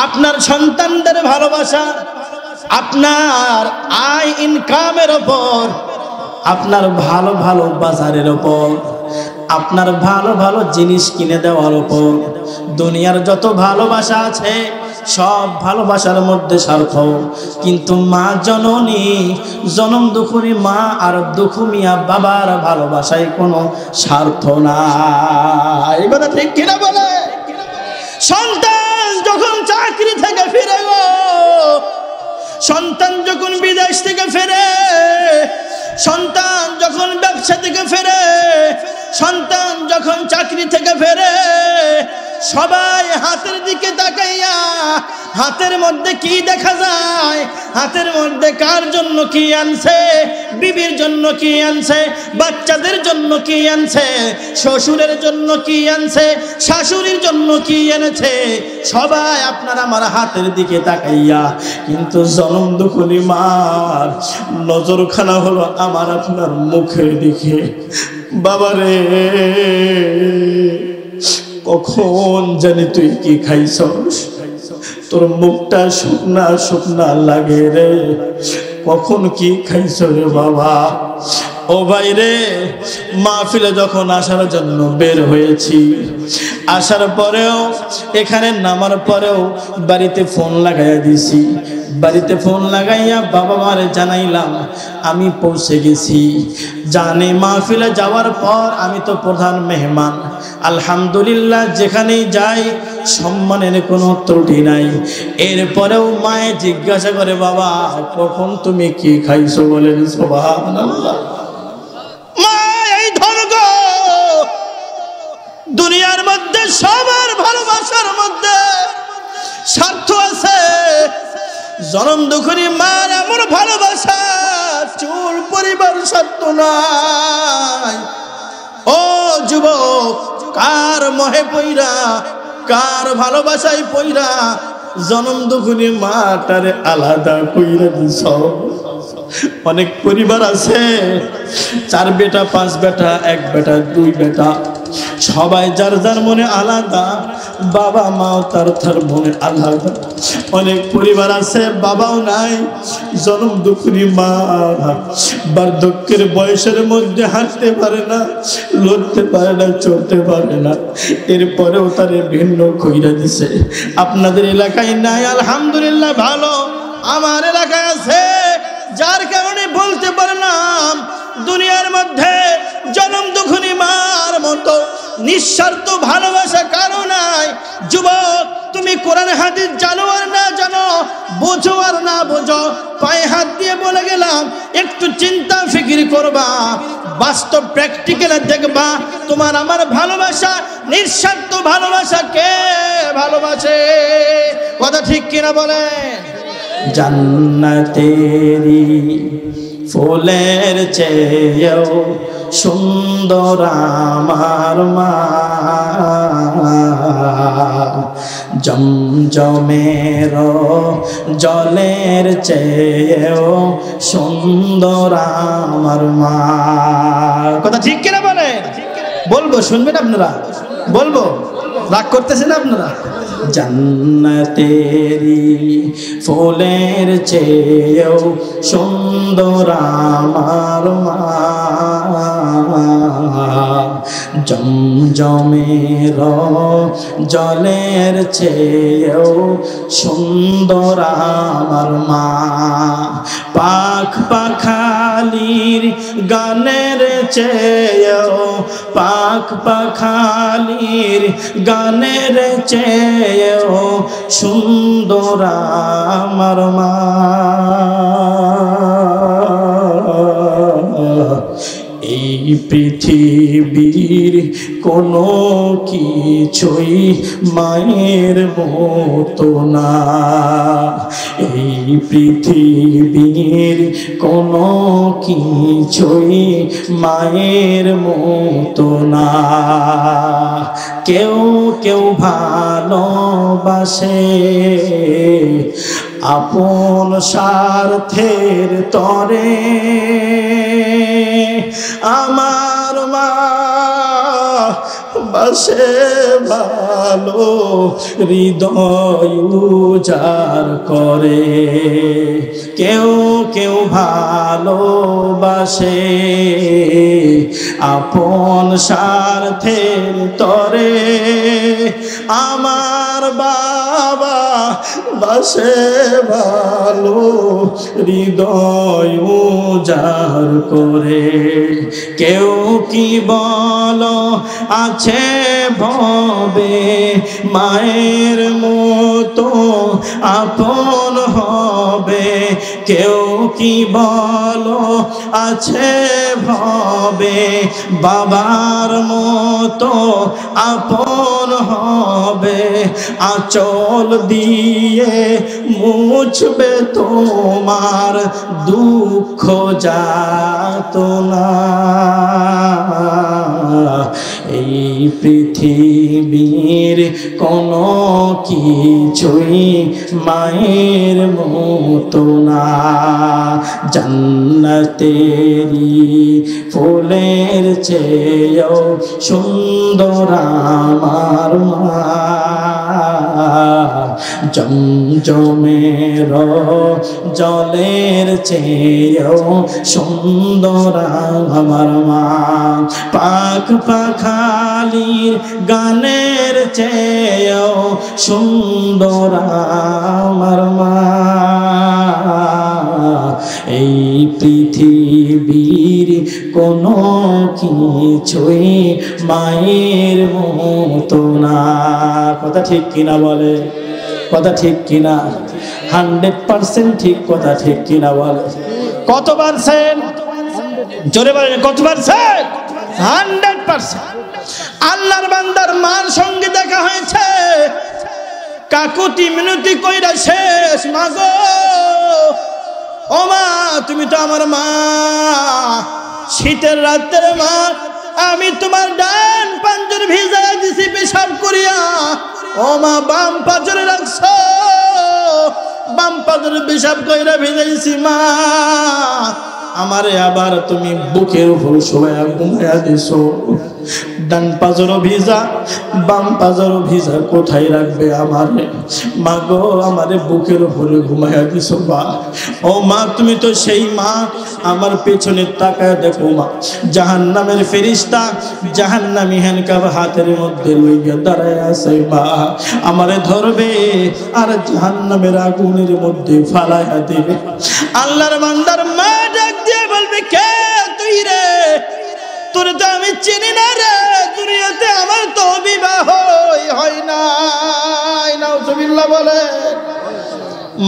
আপনার সন্তানদের ভালোবাসা, আপনার আয় ইনকামের ওপর, আপনার ভালো ভালো বাজারের ওপর, আপনার ভালো ভালো জিনিস কিনে দেওয়ার ওপর। দুনিয়ার যত ভালোবাসা আছে সব ভালোবাসার মধ্যে স্বার্থ। কিন্তু মা জননী, জনম দুঃখী মা আর দুঃখমিয়া বাবার ভালোবাসায় কোনো স্বার্থ নাই। এই কথা ঠিক কিনা বলে? সন্তান যখন চাকরি থেকে ফিরে গো, সন্তান যখন বিদেশ থেকে ফেরে, সন্তান যখন ব্যবসা থেকে ফেরে, সন্তান যখন চাকরি থেকে ফেরে, সবাই হাতের দিকে তাকাইয়া হাতের মধ্যে কি দেখা যায়? হাতের মধ্যে কার জন্য কি আনছে? বিবির জন্য কি আনছে? বাচ্চাদের জন্য কি আনছে? শ্বশুরের জন্য কি আনছে? শাশুড়ির জন্য কি এনেছে? সবাই আপনার আমার হাতের দিকে তাকাইয়া। কিন্তু জনম দুঃখী মার নজরখানা হলো আমার আপনার মুখের দিকে। বাবারে কখন জানি তুই কি খাইছস? তোর মুখটা শুকনা শুকনা লাগে রে। কখন কি খাইছ রে বাবা? ও ভাই রে, মাহফিলে যখন আসার জন্য বের হয়েছি, আসার পরেও এখানে নামার পরেও বাড়িতে ফোন লাগাইয়া দিছি। বাড়িতে ফোন লাগাইয়া বাবা মারে জানাইলাম আমি পৌঁছে গেছি। জানে মাহফিলে যাওয়ার পর আমি তো প্রধান মেহমান। আলহামদুলিল্লাহ, যেখানেই যাই সম্মানের কোনো ত্রুটি নাই। এরপরেও মায়ে জিজ্ঞাসা করে, বাবা কখন তুমি কি খাইছো? বলেন সুবহানাল্লাহ। মা এই ধর্ম দুনিয়ার মধ্যে সবার ভালোবাসার মধ্যে স্বার্থ আছে। জনম দুঃখী মার এমন ভালোবাসা চুল পরিবার স্বার্থ নাই। ও যুবক, কার মোহে পইরা, কার ভালোবাসায় পইরা জনম দুঃখী মাটারে আলাদা কইরা দিছ? অনেক পরিবার আছে 4 বেটা 5 বেটা, 1 বেটা 2 বেটা, সবাই যার যার মনে আলাদা, বাবা মাও তার তার মনে আলাদা। অনেক পরিবার আছে বাবাও নাই, জনম দুঃখী মা বার্ধক্যের বয়সের মধ্যে হাঁটতে পারে না, লড়তে পারে না, চলতে পারে না, এরপরেও তারে ভিন্ন কইরা দিছে। আপনাদের এলাকায় নাই, আলহামদুলিল্লাহ ভালো। আমার এলাকায় আছে, যার কারণে বলতে পারলাম দুনিয়ার মধ্যে জনম দুঃখী মার মতো নিঃস্বার্থ ভালোবাসা কারো নাই। যুবক, তুমি কোরআন হাদিস জানো আর না জানো, বোঝো আর না বোঝো, পায়ে হাত দিয়ে বলে গেলাম, একটু চিন্তা ফিকির করবা, বাস্তব প্র্যাকটিক্যালে দেখবা তোমার আমার ভালোবাসা, নিঃস্বার্থ ভালোবাসা কে ভালোবাসে? কথা ঠিক কিনা বলেন? জান্নাতেরি ফুলের চেয়েও সুন্দর আমার মা, জমজমের জলের চেয়েও সুন্দর আমার মা। কথা ঠিক কিনা বলেন? বলবো, শুনবেন আপনারা? বলবো, রাগ করতেছেন আপনারা? জান্নাতেরি ফুলের চেয়েও সুন্দর আমার মা, জমজমের জলের চেয়েও সুন্দর আমার মা, পাখ পাখালির গানের চেয়েও, পাখ পাখালির গানের চেয়েও সুন্দর আমার মা। এই পৃথিবীর কোনো কিছুই মায়ের মতো না, এই পৃথিবীর কোনো কিছুই মায়ের মতো না। কেউ কেউ ভালোবাসে আপন স্বার্থের তরে, আমার মা বাসে ভালো, হৃদয় উজাড় করে। কেউ কেউ ভালোবাসে আপন স্বার্থের তরে, আমার বাবা বাসে ভালো, হৃদয় উজাড় করে। কেউ কি বলো আছে ভবে মায়ের মতো আপন হবে? কেউ কি বলো আছে ভবে বাবার মতো আপন হবে? আঁচল দিয়ে মুছবে তোমার দুঃখ যাতনা, এই পৃথিবীর কোনো কিছুই মায়ের মতো না। জান্নাতেরি ফুলের চেয়েও সুন্দর আমার মা, জমজমের জলের চেয়েও সুন্দর আমার মা, পাখ পাখালির গানের চেয়েও সুন্দর আমার মা। এই পৃথিবীর কোনো কিছুই মায়ের মতো না। কথা ঠিক কিনা বলে? কথা ঠিক কিনা? 100% ঠিক কথা, ঠিক কিনা বলে? কত পার্সেন্ট? জোরে বলেন, কত পার্সেন্ট? 100%। আল্লাহর বান্দার মার সঙ্গে দেখা হয়েছে, কাকুতি মিনতি কইরা শেষ। মা গো, ও মা, তুমি তো আমার মা, শীতের রাতের মা, আমি তোমার ডান পাঞ্জর ভিজায় দিছি পেশাব করিয়া। ও মা, বাম পাঁজরে রাখছো, বাম পাঁজরে পেশাব কইরা ভিজাইছি। মা, আমারে আবার তুমি বুকের উপর শোয়া ঘুমাইয়া দিছো। ডান পাঁজরও ভিজা, বাম পাঁজরও ভিজা, কোথায় রাখবে আমারে? মা গো, আমারে বুকের উপরে ঘুমাইয়া দিছো। মা, ও মা, তুমি তো সেই মা। আমার পেছনে তাকায় দেখো মা, জাহান্নামের ফেরেশতা জাহান্নামী হ্যান্ডকাপ হাতের মধ্যে লইয়া দাঁড়ায় আছে। মা, আমারে ধরবে আর জাহান্নামের আগুনের মধ্যে ফালাইয়া দিবে। আল্লাহর বান্দার মা ডাক দিয়ে বলবে, কে তুই রে? তোরে তো আমি চিনি না রে, দুনিয়াতে আমার তো বিবাহ হয় নাই। নাউজুবিল্লাহ বলে।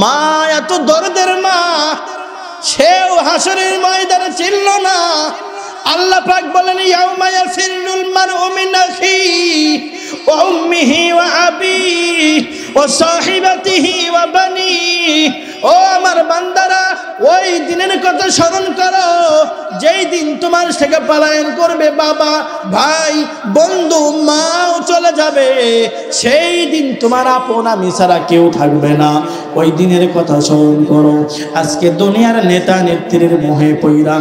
মা এত দরদের মা, সেও হাসরের ময়দানে চিনল না। আল্লাহ পাক বলেন, ইয়াউমা ইয়াফিরুল মারউ মিন আখিহি ওয়া উম্মিহি ওয়া আবিহি ওয়া সাহিবাতিহি ওয়া বানিহি। ও আমার বান্দারা, ওই দিনের কথা স্মরণ করো যেই দিন তোমার থেকে পলায়ন করবে বাবা, ভাই, বন্ধু, মাও চলে যাবে। সেই দিন তোমার আপন আমি ছাড়া কেউ থাকবে না। ওই দিনের কথা স্মরণ করো। আজকে দুনিয়ার নেতা নেত্রীর মোহে পইরা,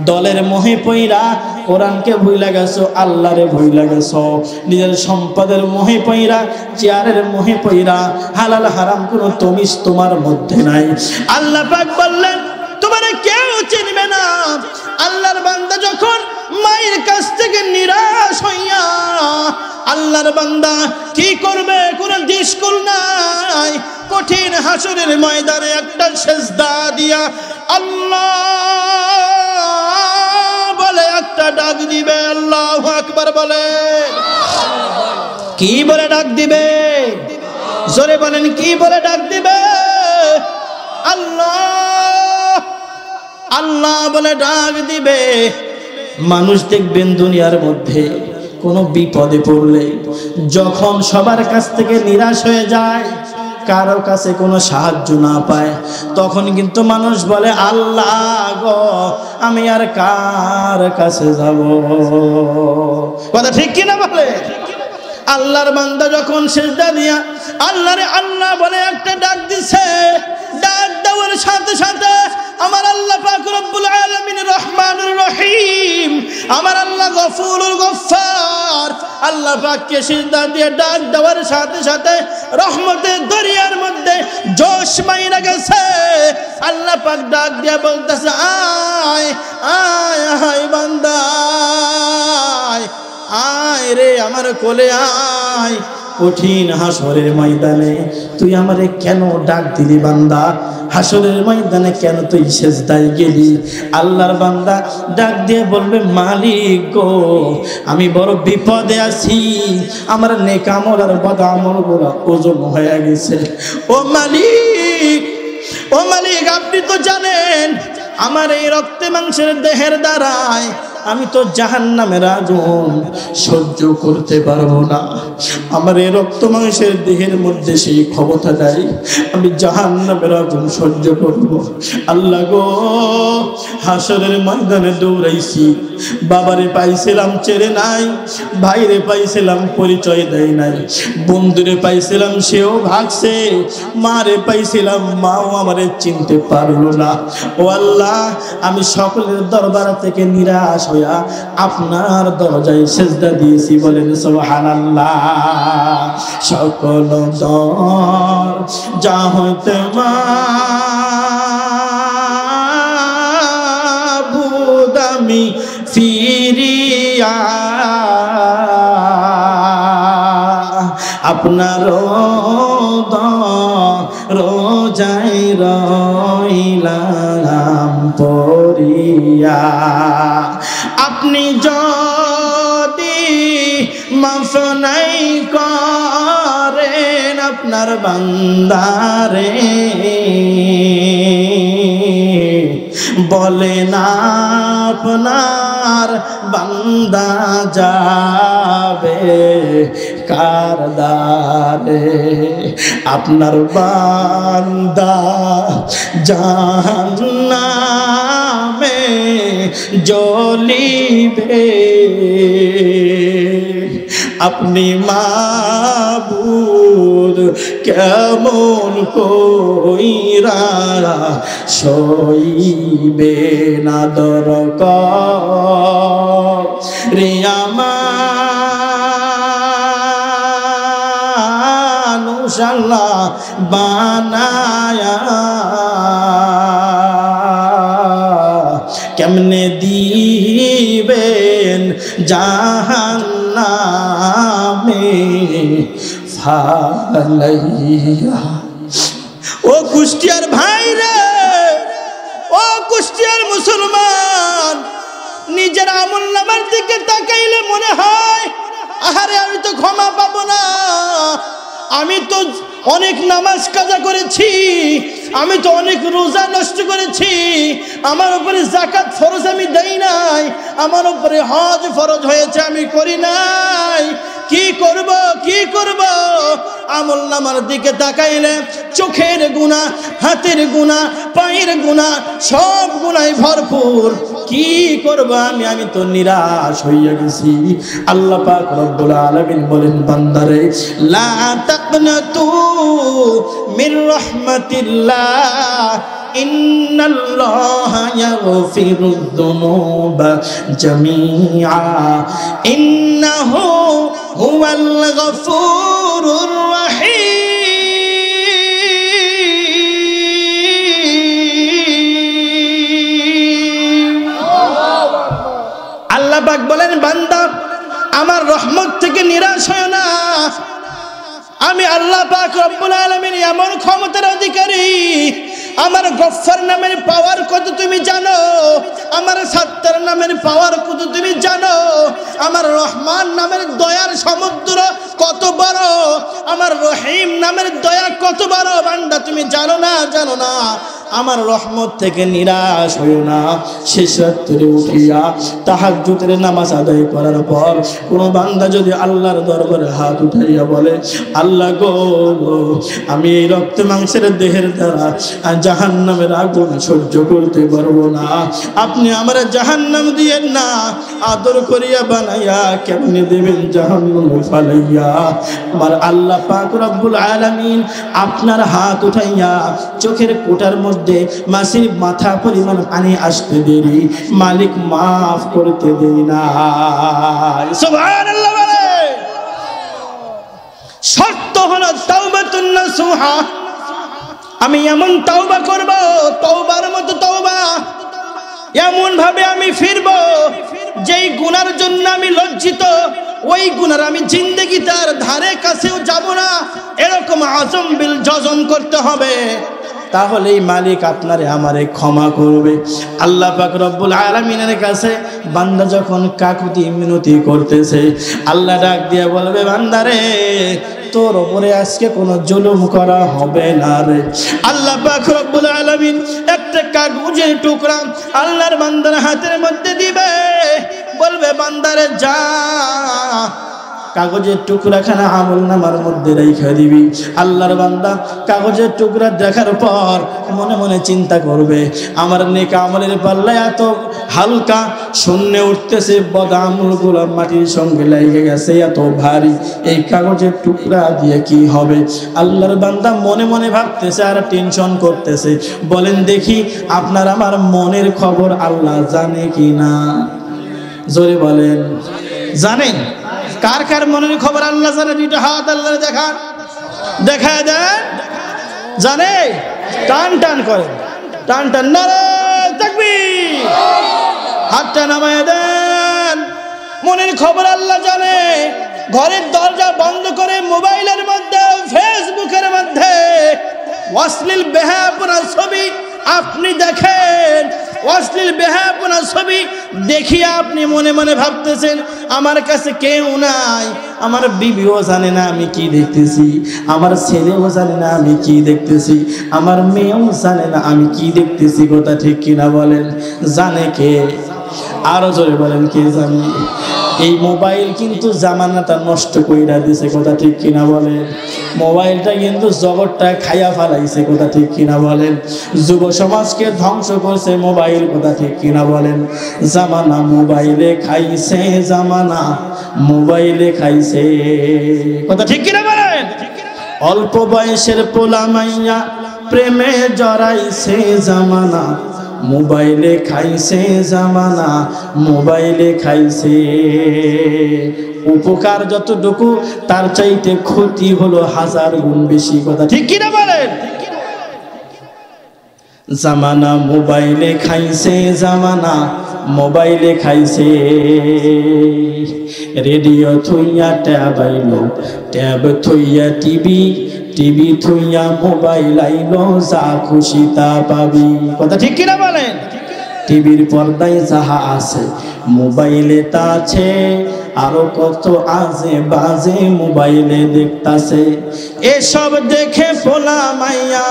দলের মোহে পইরা কোরআনকে ভুইলা গেছো, আল্লাহরে ভুইলা গেছো। নিজের সম্পদের মোহে পইরা, চেয়ারের মোহে পইরা, হালাল হারাম কোনো তমিজ তোমার মধ্যে নাই। আল্লাহ পাক বললেন, তোমারে কেউ চিনবে না। আল্লাহর বান্দা যখন মায়ের কাছ থেকে নিরাশ হইয়া, আল্লাহর বান্দা কি করবে? কোনো দিশকুল নাই। কঠিন হাসরের ময়দানে একটা সেজদা দিয়া আল্লাহ বলে একটা ডাক দিবে। আল্লাহু আকবার বলে। কি বলে ডাক দিবে? জোরে বলেন, কি বলে ডাক দিবে? আল্লাহ, আল্লাহ বলে ডাক দিবে। মানুষ দেখবেন দুনিয়ার মধ্যে কোনো বিপদে পড়লে, যখন সবার কাছ থেকে নিরাশ হয়ে যায়, কারো কাছে কোনো সাহায্য না পায়, তখন কিন্তু মানুষ বলে, আল্লাহ গো, আমি আর কার কাছে যাব? কথা ঠিক কিনা বলে? আল্লাহর বান্দা যখন সিজদা দিয়া আল্লাহরে আল্লাহ বলে একটা ডাক দিছে, ডাক দেওয়ার সাথে সাথে আমার আল্লাহ পাক রব্বুল আলামিন রহমানুর রহিম, আমার আল্লাহ গফুরুল গফফার, আল্লাহ পাককে সিজদা দিয়ে ডাক দেওয়ার সাথে সাথে রহমতের দরিয়ার মধ্যে জোশ মাইরা গেছে। আল্লাহ পাক ডাক দিয়ে বলতেছে, আয় আয় আয় বান্দা, আয় রে আমার কোলে আয়। কঠিন হাসরের ময়দানে তুই আমারে কেন ডাক দিলি বান্দা? হাসরের ময়দানে কেন তুই সেজদায় গেলি? আল্লাহর বান্দা ডাক দিয়ে বলবে, মালিক গো, আমি বড় বিপদে আছি, আমার নেক আমল আর বদ আমল গুলো ওজন হয়ে গেছে। ও মালিক, ও মালিক, আপনি তো জানেন আমার এই রক্তে মাংসের দেহের দ্বারায় আমি তো জাহান্নামের আগুন সহ্য করতে পারবো না। আমার এই রক্ত মাংসের দেহের মধ্যে সেই ক্ষমতা নাই, আমি জাহান্নামের আগুন সহ্য করব। আল্লাহ গো, হাসরের ময়দানে দৌড়াইছি, বাবারে পাইছিলাম চেনে নাই, ভাইরে পাইছিলাম পরিচয় দেয় নাই, বন্ধুরে পাইছিলাম সেও ভাগছে, মারে পাইছিলাম মাও আমারে চিনতে পারলো না। ও আল্লাহ, আমি সকলের দরবার থেকে নিরাশ হইয়া আপনার দরজায় সেজদা দিয়েছি। বলেন সুবহানাল্লাহ। সকল দর যা হইতে মাবুদ আমি ফিরিয়া আপনার রোজায় রইলাম পড়িয়া। আপনি যদি মাফ নাই করেন আপনার বান্দারে, বলেন আপনার বান্দা যাবে কার দ্বারে? আপনার বান্দা জাহান্নামে জ্বলিবে। আপনি মাবুদ কেমন কইরা সইবে না দরকার রে মানুষাল্লাহ বানায়া, কেমনে দিবেন জাহান্নামে ফালাইয়া। ও কুষ্টিয়ার ভাইরা, ও কুষ্টিয়ার মুসলমান, নিজের আমলনামার দিকে তাকাইলে মনে হয় আহারে আমি তো ক্ষমা পাবো না, আমি তো অনেক নামাজ কাজা করেছি, আমি তো অনেক রোজা নষ্ট করেছি, আমার উপরে যাকাত ফরজ আমি দেই নাই, আমার উপরে হজ ফরজ হয়েছে আমি করি নাই, কি করব কি করব? আমলনামার দিকে তাকাইলে চোখের গুনাহ, হাতের গুনাহ, পায়ের গুনাহ, সব গুনাহে ভরপুর, কি করব আমি তো নিরাশ হইয়া গেছি। আল্লাহ পাক রব্বুল আলামিন বলেন বান্দারে, লা তাকনাতু মির রাহমাতিল্লাহ ইন্নাল্লাহা ইয়াগফিরুয যুনুবা জামিআ ইন্নাহু হুয়াল গফুরুর রহিম। আল্লাহ পাক বলেন বান্দা আমার রহমত থেকে নিরাশ হয় না, আমি আল্লাহ পাক রব্বুল আলামিন এমন ক্ষমতার অধিকারী, আমার গফফার নামের পাওয়ার কত তুমি জানো, আমার সাত্তার নামের পাওয়ার কত তুমি জানো, আমার রহমান নামের দয়ার সমুদ্র কত বড়, আমার রহিম নামের দয়া কত বড় বান্দা তুমি জানো না, জানো না। আমার রহমত থেকে নিরাশ হইও না। শেষ রাত্রে উঠিয়া তাহাজ্জুদের নামাজ আদায় করার পর কোনো বান্দা যদি আল্লাহর দরবারে হাত উঠাইয়া বলে, আল্লাহ গো আমি এই রক্ত মাংসের দেহের দ্বারা জাহান্নামের আগুন সহ্য করতে পারবো না, আপনি আমার জাহান্নাম দিয়েন না, আদর করিয়া বানাইয়া কেমনে দেবেন জাহান্নামে ফালাইয়া। আমার আল্লাহ পাক রব্বুল আলামিন আপনার হাত উঠাইয়া চোখের কোটার মধ্যে মাসির মাথা পরিমাণ পানি আসতে দেরি, মালিক মাফ করতে দেরি না। সুবহানাল্লাহ বলে। শর্ত হলো তাওবাতুন নাসুহা, আমি এমন তওবা করব, তওবার মতো তওবা, এমন ভাবে আমি ফিরব যেই গুনার জন্য আমি লজ্জিত, ওই গুনার আমি জিন্দেগি তার ধারে কাছেও যাব না, এরকম আজম বিল জজম করতে হবে, তাহলেই মালিক আপনারে আমারে ক্ষমা করবে। আল্লাহ পাক রব্বুল আলামিনের কাছে বান্দা যখন কাকুতি মিনতি করতেছে, আল্লাহ ডাক দিয়ে বলবে বান্দারে তোর উপরে আজকে কোনো জুলুম করা হবে না রে। আল্লাহ পাক রব্বুল আলামিন একটা কাগজের টুকরা আল্লাহর বান্দার হাতের মধ্যে দিবে, বলবে বান্দারে যা, কাগজের টুকরাখানা আমলনামার মধ্যে রেখে দিবি। আল্লাহর বান্দা কাগজের টুকরা দেখার পর মনে মনে চিন্তা করবে, আমার নেক আমলের পাল্লা এত হালকা, শূন্যে উঠতেছে, বদ আমলগুলো মাটির সঙ্গে লেগে গেছে এত ভারী, এই কাগজের টুকরা দিয়ে কি হবে? আল্লাহর বান্দা মনে মনে ভাবতেছে আর টেনশন করতেছে। বলেন দেখি আপনার আমার মনের খবর আল্লাহ জানে কি না? জোরে বলেন জানেন? কার কার মনের খবর আল্লাহ জানে? দুইটা হাত আল্লাহ দেখান, দেখা দেন, জানে? টান টান করেন, টান টান, নারে তাকবীর, হাতটা নামায় দেন। মনের খবর আল্লাহ জানে। ঘরের দরজা বন্ধ করে মোবাইলের মধ্যে, ফেসবুকের মধ্যে অশ্লীল বেহায়াপনা ছবি আপনি দেখেন, অশ্লীল বেহায়াপনা ছবি দেখিয়ে আপনি মনে মনে ভাবতেছেন আমার কাছে কেউ নাই, আমার বিবিও জানে না আমি কি দেখতেছি, আমার ছেলেও জানে না আমি কি দেখতেছি, আমার মেয়েও জানে না আমি কি দেখতেছি। কথা ঠিক কিনা বলেন? জানে কে? আরো জোরে বলেন, কে জানে? এই মোবাইল কিন্তু জামানাটা নষ্ট কইরা দিছে। কথা ঠিক কিনা বলেন? মোবাইলটা কিন্তু জগৎটা খাইয়া ফেলাইছে। কথা ঠিক কিনা বলেন? যুব সমাজকে ধ্বংস করছে মোবাইল। কথা ঠিক কিনা বলেন? জামানা মোবাইলে খাইছে, জামানা মোবাইলে খাইছে। কথা ঠিক কিনা বলেন? অল্প বয়সের পোলা মাইয়া প্রেমে জড়াইছে, জামানা মোবাইলে খাইছে, জামানা মোবাইলে খাইছে। উপকার যতটুকু তার চাইতে ক্ষতি হলো 1000 গুণ বেশি। কথা ঠিক কিনা বলেন? জামানা মোবাইলে খাইছে, জামানা মোবাইলে খাইছে। রেডিও থইয়া ট্যাব আইলো, ট্যাব থইয়া টিভি, টিভি থইয়া মোবাইল আইলো, যা খুশি তা পাবি। কথা ঠিক কিনা বলেন? টিভির পর্দায় যাহা আছে মোবাইলে তা আছে, আরো কত আজে বাজে মোবাইলে দেখতাছে। এসব দেখে পোলা মাইয়া,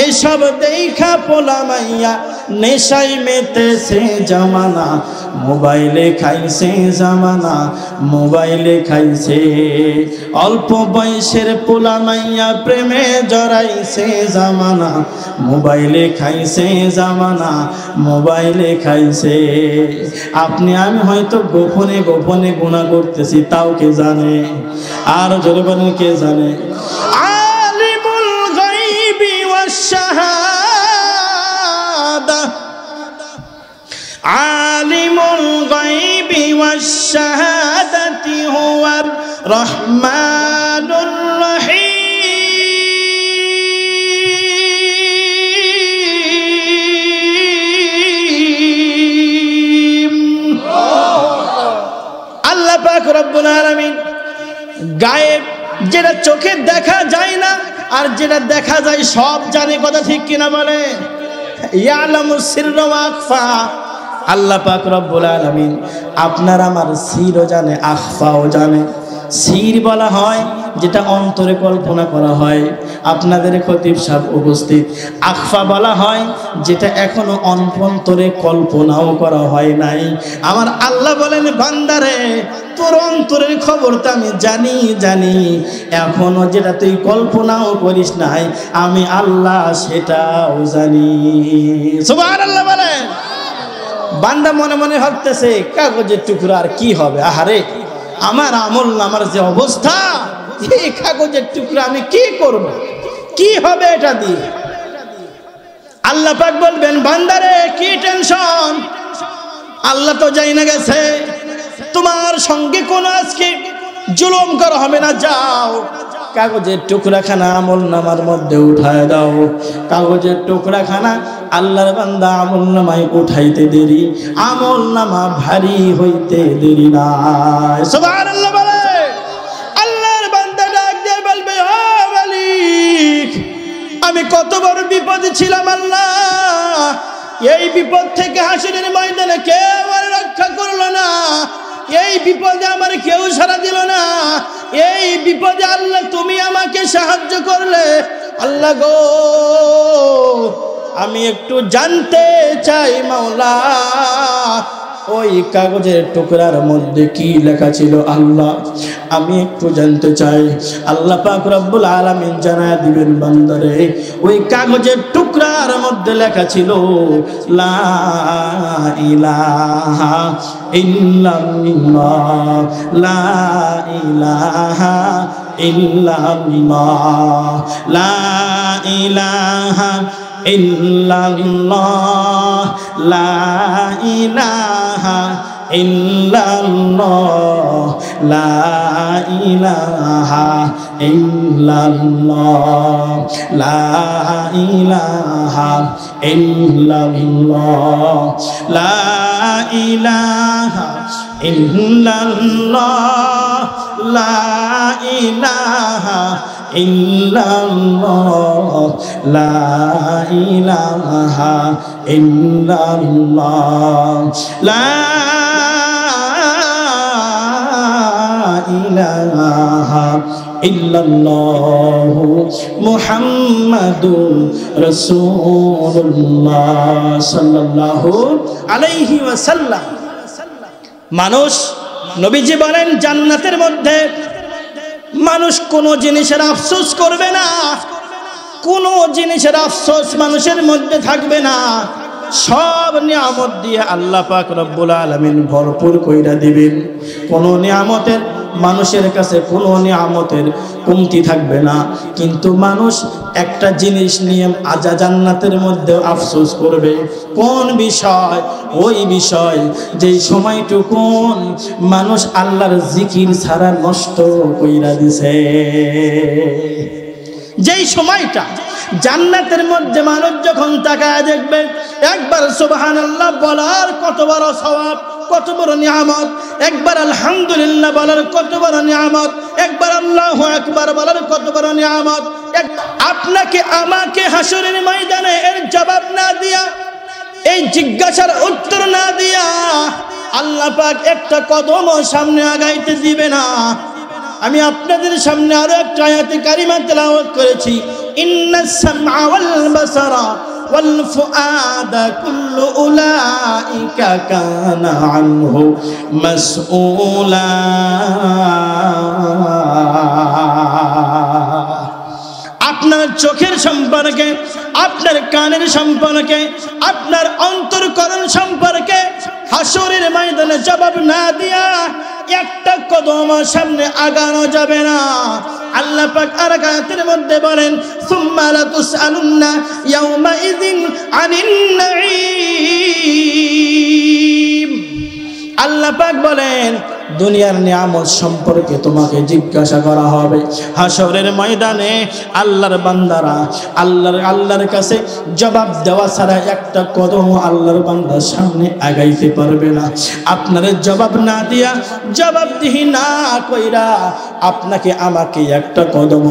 এসব দেখা পোলা মাইয়া নেশাই মেতেছে, জামানা মোবাইলে খাইছে, জামানা মোবাইলে খাইছে। অল্প বয়সের পোলা মাইয়া প্রেমে জড়াইছে, জামানা মোবাইলে খাইছে, জামানা মোবাইলে খাইছে। আপনি আমি হয়তো গোপনে গোপনে গুনাহ করতেছি, তাও কে জানে? আর জোরে বলেন, কে জানে? আলিমুল গায়বি ওয়াশ শাহাদাতি হুয়ার রহমানুর রহিম। আল্লাহ পাক রব্বুল আলামিন গায়েব, যেটা চোখে দেখা যায় না আর যেটা দেখা যায় সব জানে। কথা ঠিক কিনা বলে? ইয়ালামুস সিররা ওয়া আখফা। আল্লাহ পাক রব্বুল আলামিন আপনার আমার সিরও জানে, আখফাও জানে। সির বলা হয় যেটা অন্তরে কল্পনা করা হয়, আপনাদের খতিব সাহেব উপস্থিত। আখফা বলা হয় যেটা এখনো অন্তরে কল্পনাও করা হয় নাই। আমার আল্লাহ বলেন, বান্দারে তোর অন্তরের খবর তো আমি জানি জানি, এখনো যেটা তুই কল্পনাও করিস নাই আমি আল্লাহ সেটাও জানি। সুবহানাল্লাহ বলেন। বান্দা মনে মনে ভাবতেছে কাগজের টুকরা আর কি হবে, আহারে আমার আমল নামার যে অবস্থা, এই কাগজের টুকরা আমি কি করব, কি হবে এটা দিয়ে? আল্লাহ পাক বলবেন, বান্দারে কি টেনশন, আল্লাহ তো যাই না গেছে, তোমার সঙ্গে কোন আজকে জুলুম করা হবে না। যাও কাগজের টুকরাখানা আমল নামার মধ্যে উঠায় দাও। কাগজের টুকরাখানা আল্লাহর বান্দা আমল নামায় উঠাইতে দেরি, আমল নামা ভারী হইতে দেরি না। সুবহানাল্লাহ বলে। আল্লাহর বান্দা ডাক দিয়ে বলবে, ও মালিক আমি কত বড় বিপদে ছিলাম আল্লাহ, এই বিপদ থেকে হাসরের ময়দানে কেউ আমার রক্ষা করলো না, এই বিপদে আমার কেউ সাড়া দিল না, এই বিপদে আল্লাহ তুমি আমাকে সাহায্য করলে। আল্লাহ গো আমি একটু জানতে চাই মাওলা, ওই কাগজের টুকরার মধ্যে কি লেখা ছিল আল্লাহ, আমি একটু জানতে চাই। আল্লাহ পাক রব্বুল আলামিন জানায় দিবেন, বান্দারে ওই কাগজের টুকরার মধ্যে লেখা ছিল লা ইলাহা ইল্লাল্লাহ, লা ইলাহা ইল্লাল্লাহ, লা ইলাহা ইল্লাল্লাহ, লা ইলাহা ইল্লাল্লাহ, লা ইলাহা ইল্লাল্লাহ, লা ইলাহা ইল্লাল্লাহ, লা ইলাহা ইল্লাল্লাহ, লা ইলাহা ইল্লাল্লাহ লা ইলাহা ইল্লাল্লাহ লা ইলাহা ইল্লাল্লাহু মুহাম্মাদুর রাসূলুল্লাহ সাল্লাল্লাহু আলাইহি ওয়াসাল্লাম। মানুষ, নবীজি বলেন, জান্নাতের মধ্যে মানুষ কোনো জিনিসের আফসোস করবে না, কোনো জিনিসের আফসোস মানুষের মধ্যে থাকবে না। সব নিয়ামত দিয়ে আল্লাহ পাক রব্বুল আলামিন ভরপুর কইরা দিবেন। কোনো নিয়ামতের, মানুষের কাছে কোনো নিয়ামতের কমতি থাকবে না। কিন্তু মানুষ একটা জিনিস নিয়ে আজা জান্নাতের মধ্যে আফসোস করবে। কোন বিষয়? ওই বিষয় যেই সময়টুকুন মানুষ আল্লাহর জিকির ছাড়া নষ্ট কইরা দিছে। যেই সময়টা জান্নাতের মধ্যে মানুষ যখন তাকায় দেখবে, একবার সুবহানাল্লাহ বলার কত বড় সওয়াব, কত বড় নিয়ামত, একবার আলহামদুলিল্লাহ বলার কত বড় নিয়ামত, একবার আল্লাহু আকবার বলার কত বড় নিয়ামত। আপনাকে আমাকে হাসরের ময়দানে এর জবাব না দিয়া, এই জিজ্ঞাসার উত্তর না দিয়া আল্লাহ পাক একটা কদম সামনে আগাইতে দিবে না। আমি আপনাদের সামনে আরো একটা আয়াতে কারিমা তেলাওয়াত করেছি, ইন্নাস সামআ ওয়াল বাসারা ওয়াল ফুআদা কুল্লু উলাইকা কানা আনহু মাসউলা। আপনার চোখের সম্পর্কে, আপনার কানের সম্পর্কে, আপনার অন্তরকরণ সম্পর্কে হাসরের ময়দানে জবাব না দিয়া একটা কদম সামনে আগানো যাবে না। আল্লাহ পাক আর আয়াতের মধ্যে বলেন, সুম্মা লা তুসআলুন্না ইয়াউমাইযিন আনিন নাঈম। আল্লাহ পাক বলেন, দুনিয়ার নিয়ামত সম্পর্কে তোমাকে জিজ্ঞাসা করা হবে। হাসরের ময়দানে আল্লাহর বান্দারা আল্লাহর কাছে জবাব দেওয়া ছাড়া একটা কদম আল্লাহর বান্দার সামনে আগাইতে পারবে না। আপনারে জবাব না দিয়া, জবাবদিহি না কইরা আপনাকে আমাকে একটা কদম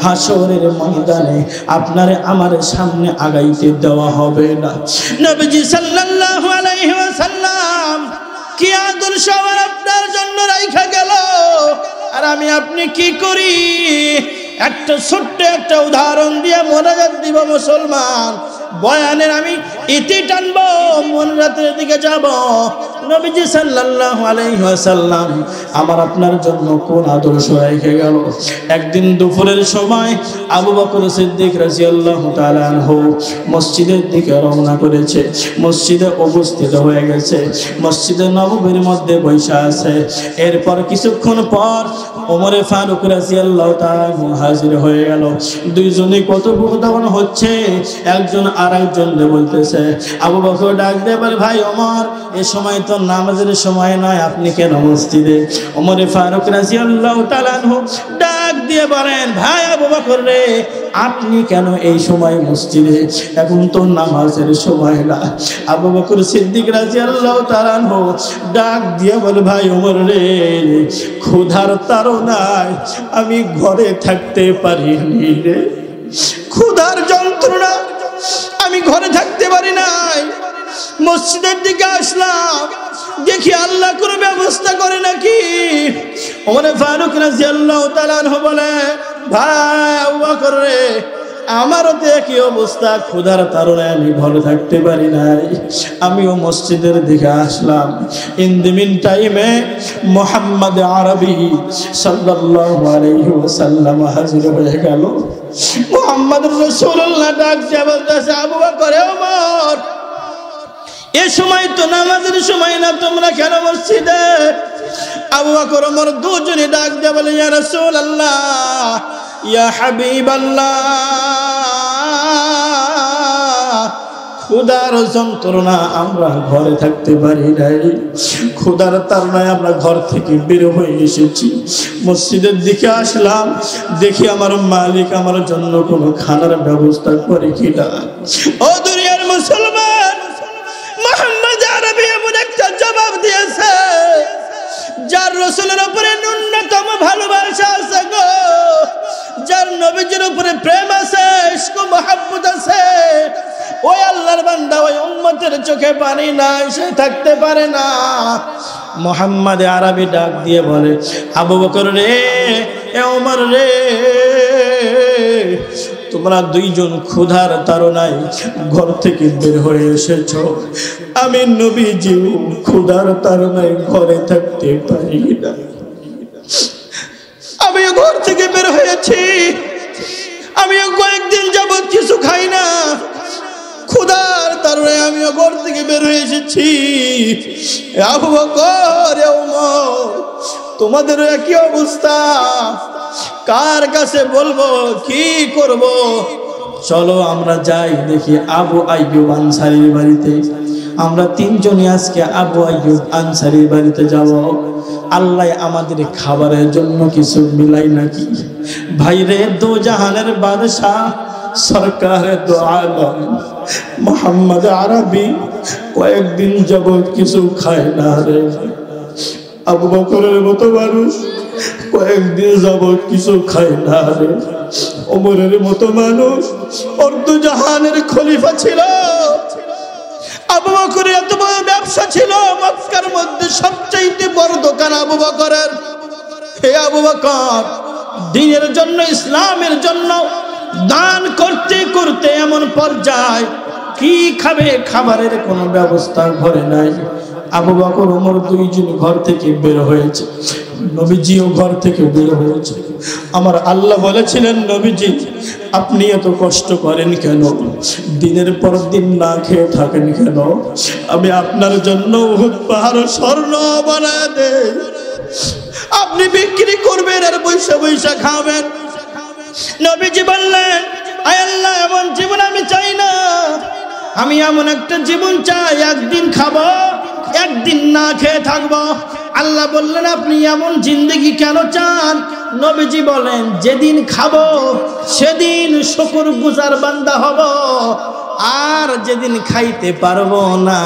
হাসরের ময়দানে আপনারে আমার সামনে আগাইতে দেওয়া হবে না। নবীজি সাল্লাল্লাহু আলাইহি ওয়াসাল্লাম কি আদর্শ আপনার জন্য রাইখা গেল, আর আমি আপনি কি করি? একটা ছোট্ট একটা উদাহরণ দিয়ে মোনাজাত দিব মুসলমান। বয়ানের আমি ইতি টানবো, মন রাতের দিকে যাব। নবীজি সাল্লাল্লাহু আলাইহি ওয়াসাল্লাম আমার আপনার জন্য কোন আদর্শ রেখে গেল। একদিন দুপুরের সময় আবু বকর সিদ্দিক রাদিয়াল্লাহু তাআলা আনহু মসজিদের দিকে রওনা করেছে। মসজিদে উপস্থিত হয়ে গেছে, মসজিদে নববীর মধ্যে বৈশা আছে। এরপর কিছুক্ষণ পর ওমরে ফারুক রাদিয়াল্লাহু তাআলা হাজির হয়ে গেল। দুইজনই কথোপকথন হচ্ছে, একজন আর একজনকে বলতেছে। আবু বকর ডাক দিয়ে বলে, ভাই ওমর, এ সময় তো নামাজের সময় নয়, আপনি কেন মসজিদে? ওমরে ফারুক রাদিয়াল্লাহু তাআলা আনহু ডাক দিয়ে বলেন, ভাই আবু বকর রে, আপনি কেন এই সময় মসজিদে? এখন তো নামাজের সময় না। আবু বকর সিদ্দিক রাদিয়াল্লাহু তাআলা আনহু ডাক দিয়ে বলে, ভাই ওমর রে, ক্ষুধার তাড়নায় আমি ঘরে থাকতে পারিনি রে, ক্ষুধার যন্ত্রণা আমি ঘরে থাকতে পারি নাই। মসজিদের দিকে আসলাম, দেখি আল্লাহ কোনো ব্যবস্থা করে নাকি। ওমর ফারুক রাদিয়াল্লাহু তাআলা আনহু বলে, ভাই আবু বকর রে, আমারও তো একই অবস্থা, ক্ষুধার তাড়নায় আমি ঘরে থাকতে পারি নাই। আমিও মসজিদের দিকে আসলাম। ইন দি মিন টাইমে মুহাম্মদ আরবি সাল্লাল্লাহু আলাইহি ওয়াসাল্লাম হাজির হয়ে গেল। মুহাম্মদুর রাসূলুল্লাহ ডাক দিয়ে বলতেছে, আবু বকর, ওমর, এ সময় তো নামাজের সময় না, তোমরা কেন মসজিদে? আবু বকর ওমর দুজনে ডাক দিয়ে বলে, ইয়া রাসূলুল্লাহ, ইয়া হাবিবাল্লাহ, ক্ষুধার যন্ত্রণা আমরা ঘরে থাকতে পারি নাই, ক্ষুধার তাড়নায় আমরা ঘর থেকে বের হয়ে এসেছি। মসজিদের দিকে আসলাম, দেখি আমার মালিক আমার জন্য কোনো খানার ব্যবস্থা করে কিনা। ও দুনিয়ার মুসলমান, মুহাম্মদ আরবি এমন একটা জবাব দিয়েছে যার রাসূলের উপরে ন্যূনতম ভালোবাসা আছে গো, যার নবীজির উপরে প্রেম আছে, ইশক মহব্বত আছে, ওই আল্লাহর বান্দা ওই উম্মতের চোখে পানি নাই, সে থাকতে পারে না। মুহাম্মদ আরবি ডাক দিয়ে বলে, আবু বকর রে, এ ওমর রে, তোমরা দুইজন ক্ষুধার তাড়নায় ঘর থেকে বের হয়ে এসেছো, আমি নবীজিও ক্ষুধার তাড়নায় ঘরে থাকতে পারি না। আমিও ঘর থেকে বের হয়েছি, আমিও কয়েকদিন যাবত কিছু খাই না, ক্ষুধার তাড়নায় আমিও ঘর থেকে বের হয়ে এসেছি। আবু বকর, ওমর, তোমাদেরও একই অবস্থা, কার কাছে বলবো, কি করব? চলো আমরা যাই দেখি আবু আইয়ুব আনসারীর বাড়িতে। আমরা তিনজনই আজকে আবু আইয়ুব আনসারীর বাড়িতে যাব, আল্লাহ আমাদের খাবারের জন্য কিছু মিলাই নাকি। ভাইরে, দো জাহানের বাদশাহ সরকারে দো আলম মুহাম্মদ আরবি কয়েকদিন যাবত কিছু খায় না রে। আবু বকরের মতো মানুষ কয়েকদিন যাবত কিছু খায় না রে। ওমরের মতো মানুষ অর্ধ জাহানের খলিফা ছিল। আবু বকরের এত বড় ব্যবসা ছিল, মক্কার মধ্যে সবচাইতে বড় দোকান আবু বকরের। হে আবু বকর, দ্বীনের জন্য, ইসলামের জন্য দান করতে করতে এমন পর্যায়ে কি খাবে, খাবারের কোনো ব্যবস্থা ঘরে নাই। আবু বকর ওমর দুইজন ঘর থেকে বের হয়েছে, নবীজিও ঘর থেকে বের হয়েছে। আমার আল্লাহ বলেছিলেন, নবীজি আপনি এত কষ্ট করেন কেন, দিনের পর দিন না খেয়ে থাকেন কেন? আমি আপনার জন্য উহুদ পাহাড় স্বর্ণ বানায় দেই, আপনি বিক্রি করবেন আর পয়সা পয়সা খাবেন। নবীজি বললেন, আয় আল্লাহ, এমন জীবন আমি চাই না, আমি এমন একটা জীবন চাই, একদিন খাবো, একদিন না খেয়ে থাকবো। আল্লাহ বললেন, আপনি এমন জিন্দেগি কেন চান? নবীজি বলেন, যেদিন খাবো সেদিন শুকরগুজার বান্দা হব, আর যেদিন খাইতে পারবো না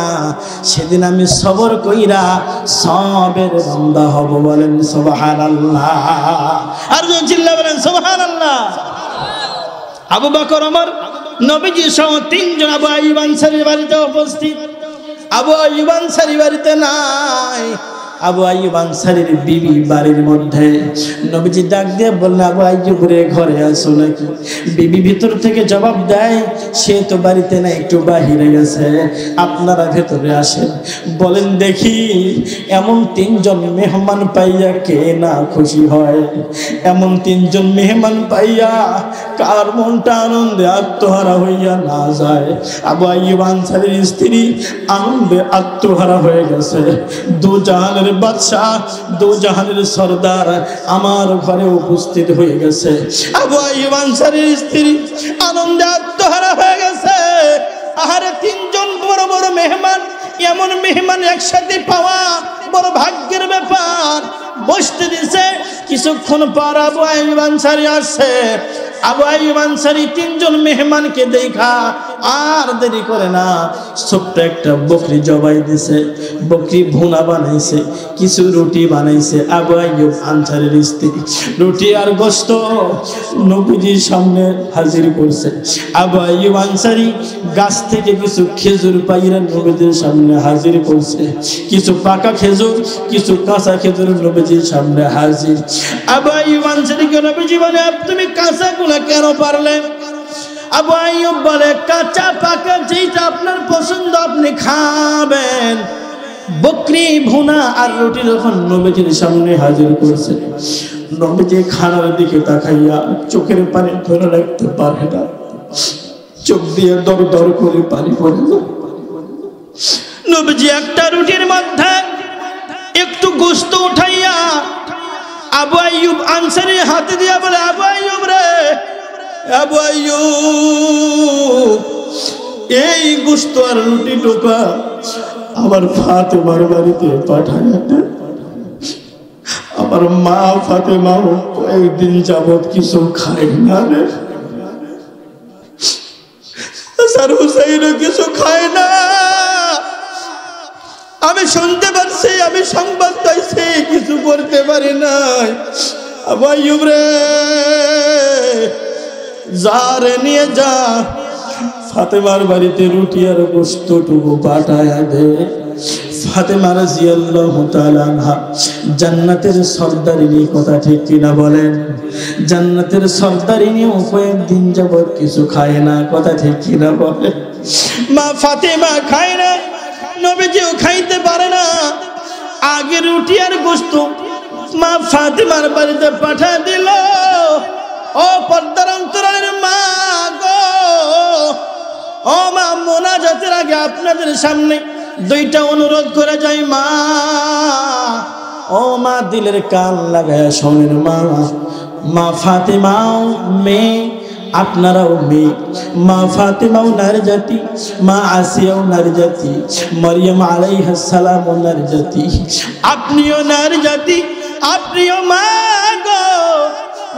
সেদিন আমি সবর কইরা সবের বান্দা হব। বলেন সুবহানাল্লাহ। আর চিল্লা বলেন সুবহানাল্লাহ। আবু বকর ওমর নবীজি সহ তিনজন আবু আইয়ুব আনসারীর বাড়িতে উপস্থিত। আবু আইয়ুব আনসারী বাড়িতে নাই, আবু আইয়ুব আনসারীর বিবি বাড়ির মধ্যে। নবীজি ডাক দিয়ে বললেন, আবু আইয়ুব রে, ঘরে আসো নাকি? বিবি ভিতর থেকে জবাব দেয়, সে তো বাড়িতে না, একটু বাহিরে গেছে, আপনারা ভেতরে আসেন। বলেন দেখি, এমন তিনজন মেহমান পাইয়া কে না খুশি হয়? এমন তিনজন মেহমান পাইয়া কার মনটা আনন্দে আত্মহারা হইয়া না যায়? আবু আইয়ুব আনসারীর স্ত্রী আনন্দে আত্মহারা হয়ে গেছে। দু জাহানের বাদশাহ, দু জাহানের সরদার আমার ঘরে উপস্থিত হয়ে গেছে। আবু আইয়ুব আনসারীর স্ত্রী আনন্দে আত্মহারা হয়ে গেছে। আহারে, তিনজন বড় বড় মেহমান, এমন মেহমান একসাথে পাওয়া বড় ভাগ্যের ব্যাপার। বসতে দিছে, কিছুক্ষণ পর আবু আইয়ুব আনসারী আসছে। আবু আইয়ুব আনসারী তিনজন মেহমানকে দেখা আর দেরি করে না, ছোট্ট একটা বকরি জবাই দিছে, বকরি ভুনা বানাইছে, কিছু রুটি বানাইছে। আবু আইয়ুব আনসারীর স্ত্রী রুটি আর গোশত নবীজির সামনে হাজির করছে। আবু আইয়ুব আনসারী গাছ থেকে কিছু খেজুর পাইরা নবীজির সামনে হাজির করছে, কিছু পাকা খেজুর, কিছু কাঁচা খেজুর নবীজির সামনে হাজির। আবু আইয়ুব আনসারীকে নবীজি বলে, তুমি কাঁচা গুলা কেন পারলেন? আবু আইয়ুব বলে, কাঁচা পাকা যেটা আপনার পছন্দ আপনি খাবেন। বকরি ভুনা আর রুটি যখন নবীজির সামনে হাজির করছে, নবীজি খানার দিকে তাকাইয়া চোখের পানি ধরে রাখতে পারে না, চোখ দিয়ে দর দর করে পানি পড়ে যায়। নবীজি একটা রুটির মধ্যে একটু গোশত উঠাইয়া আবু আইয়ুব আনসারীর হাতে দিয়া বলে, আবু আইয়ুব রে, আবু আইয়ুব, এই গোশত আর রুটি টোকা আমার ফাতেমার বাড়িতে পাঠায়। আমার মা ফাতেমাও কয়েকদিন যাবত কিছু খায় না রে, হাসান হুসাইনও কিছু খায় না। আমি শুনতে পারছি, আমি সংবাদ পাইছি, কিছু করতে পারি নাই। আবু আইয়ুব রে, যারে নিয়ে যা ফাতেমার বাড়িতে রুটি আর গোশতটুকু পাঠায়া দে। ফাতেমা রাদিয়াল্লাহু তাআলা আনহা জান্নাতের সর্দারিনী, কথা ঠিক কিনা বলেন? জান্নাতের সর্দারিনী কয়েকদিন যাবত কিছু খায় না, কথা ঠিক কিনা বলেন? মা ফাতেমা খায় না, নবীজিও খাইতে পারে না। আগে রুটি আর গোশত মা ফাতেমার বাড়িতে পাঠা দিল। ও পর্দার অন্তরালের মা গো, ও মা, মোনাজাতের আগে আপনাদের সামনে দুইটা অনুরোধ করে যাই মা। ও মা, দিলের কান লাগায় শোনেন মা। মা ফাতেমাও মেয়ে, আপনারাও মেয়ে। মা ফাতেমাও নারী জাতি, মা আসিয়াও নারী জাতি, মরিয়ম আলাইহিস সালামও নারী জাতি, আপনিও নারী জাতি, আপনিও মা গো।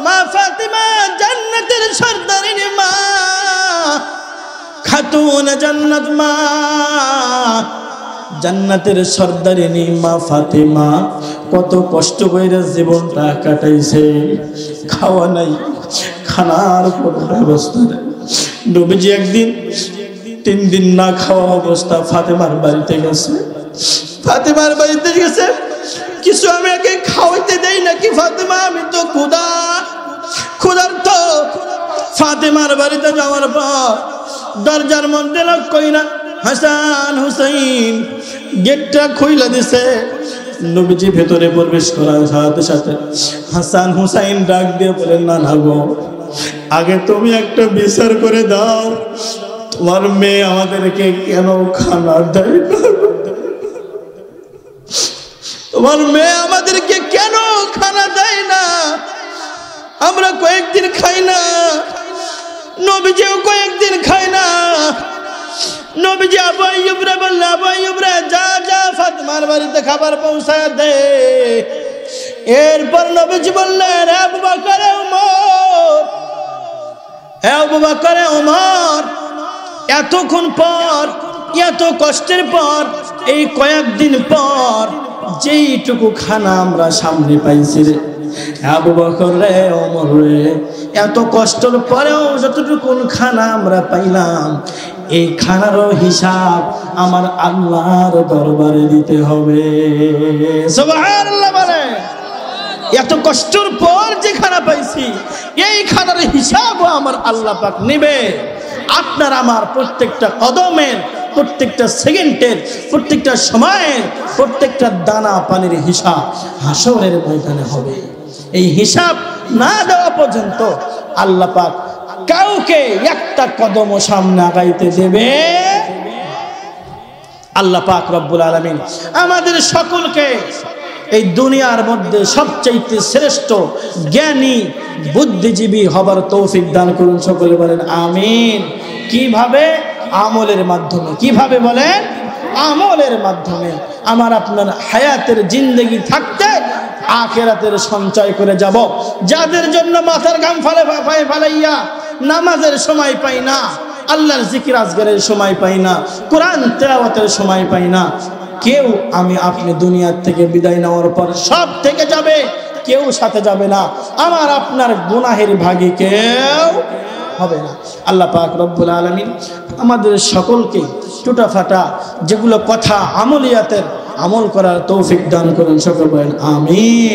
মা ফাতেমা জান্নাতের সর্দারিনী মা, খাতুন জান্নাত মা, জান্নাতের সর্দারিনী মা ফাতেমা কত কষ্ট করে জীবনটা কাটাইছে। খাওয়া নাই, খানার কোনো ব্যবস্থা নেই। নবীজি একদিন 3 দিন না খাওয়া অবস্থা ফাতেমার বাড়িতে গেছে। ফাতেমার বাড়িতে গেছে, কিছু আমি আগে খাওয়াইতে দেই নাকি ফাতেমা, আমি তো ক্ষুধার্ত। ফাতেমার বাড়িতে যাওয়ার পর দরজার মধ্যে লোক কইনা হাসান হুসাইন গেটটা খুইলা দিছে। নবীজি ভেতরে প্রবেশ করার সাথে সাথে হাসান হুসাইন ডাক দিয়ে বলেন, না না গো, আগে তুমি একটা বিচার করে দাও, তোমার মেয়ে আমাদেরকে কেন খানা দেয় না? তোমার মেয়ে আমাদেরকে কেন খানা দেয় না? আমরা কয়েকদিন খাই না, নবীজিও কয়েকদিন খায় না। নবীজি আবু আইয়ুবরে বললেন, আবু আইয়ুবরে যা যা ফাতেমার বাড়িতে খাবার পৌঁছায় দে। এরপর নবীজি বললেন, হে আবু বকর ওমর, হে আবু বকর ওমর, এতক্ষণ পর, এত কষ্টের পর, এই কয়েকদিন পর যেইটুকু খানা আমরা সামনে পাইছি রে আবু বকর রে, ওমর রে, এত কষ্টের পরেও যতটুকু খানা আমরা পাইলাম, এই খানারও হিসাব আমার আল্লাহর দরবারে দিতে হবে। সুবহানাল্লাহ বলে, এত কষ্টের পর যে খানা পাইছি, এই খানার হিসাবও আমার আল্লাহ পাক নেবে। আপনার আমার প্রত্যেকটা কদমের, প্রত্যেকটা সেকেন্ডের, প্রত্যেকটা সময়ের, প্রত্যেকটা দানা পানির হিসাব হাসরের ময়দানে হবে। এই হিসাব না দেওয়া পর্যন্ত আল্লাহ পাক কাউকে একটা কদম সামনে আগাইতে দেবে। আল্লাহ পাক রব্বুল আলামিন আমাদের সকলকে এই দুনিয়ার মধ্যে সবচেয়ে শ্রেষ্ঠ জ্ঞানী বুদ্ধিজীবী হবার তৌফিক দান করুন। সকলে বলেন আমিন। কিভাবে? আমলের মাধ্যমে। কিভাবে বলেন? আমলের মাধ্যমে। আমার আপনার হায়াতের জিন্দেগি থাকতে আখিরাতের সঞ্চয় করে যাব। যাদের জন্য মাথার ঘাম ফালাইয়া নামাজের সময় পাই না, আল্লাহর জিকির আজগারের সময় পাই না, কোরআন তেলাওয়াতের সময় পাই না, কেউ আমি আপনি দুনিয়ার থেকে বিদায় নেওয়ার পর সব থেকে যাবে, কেউ সাথে যাবে না। আমার আপনার গুনাহের ভাগী কেউ হবে না। আল্লাহ পাক রব্বুল আলামিন আমাদের সকলকে টুটাফাটা যেগুলো কথা আমলিয়াতের আমল করার তৌফিক দান করুন। সকল বলেন আমিন।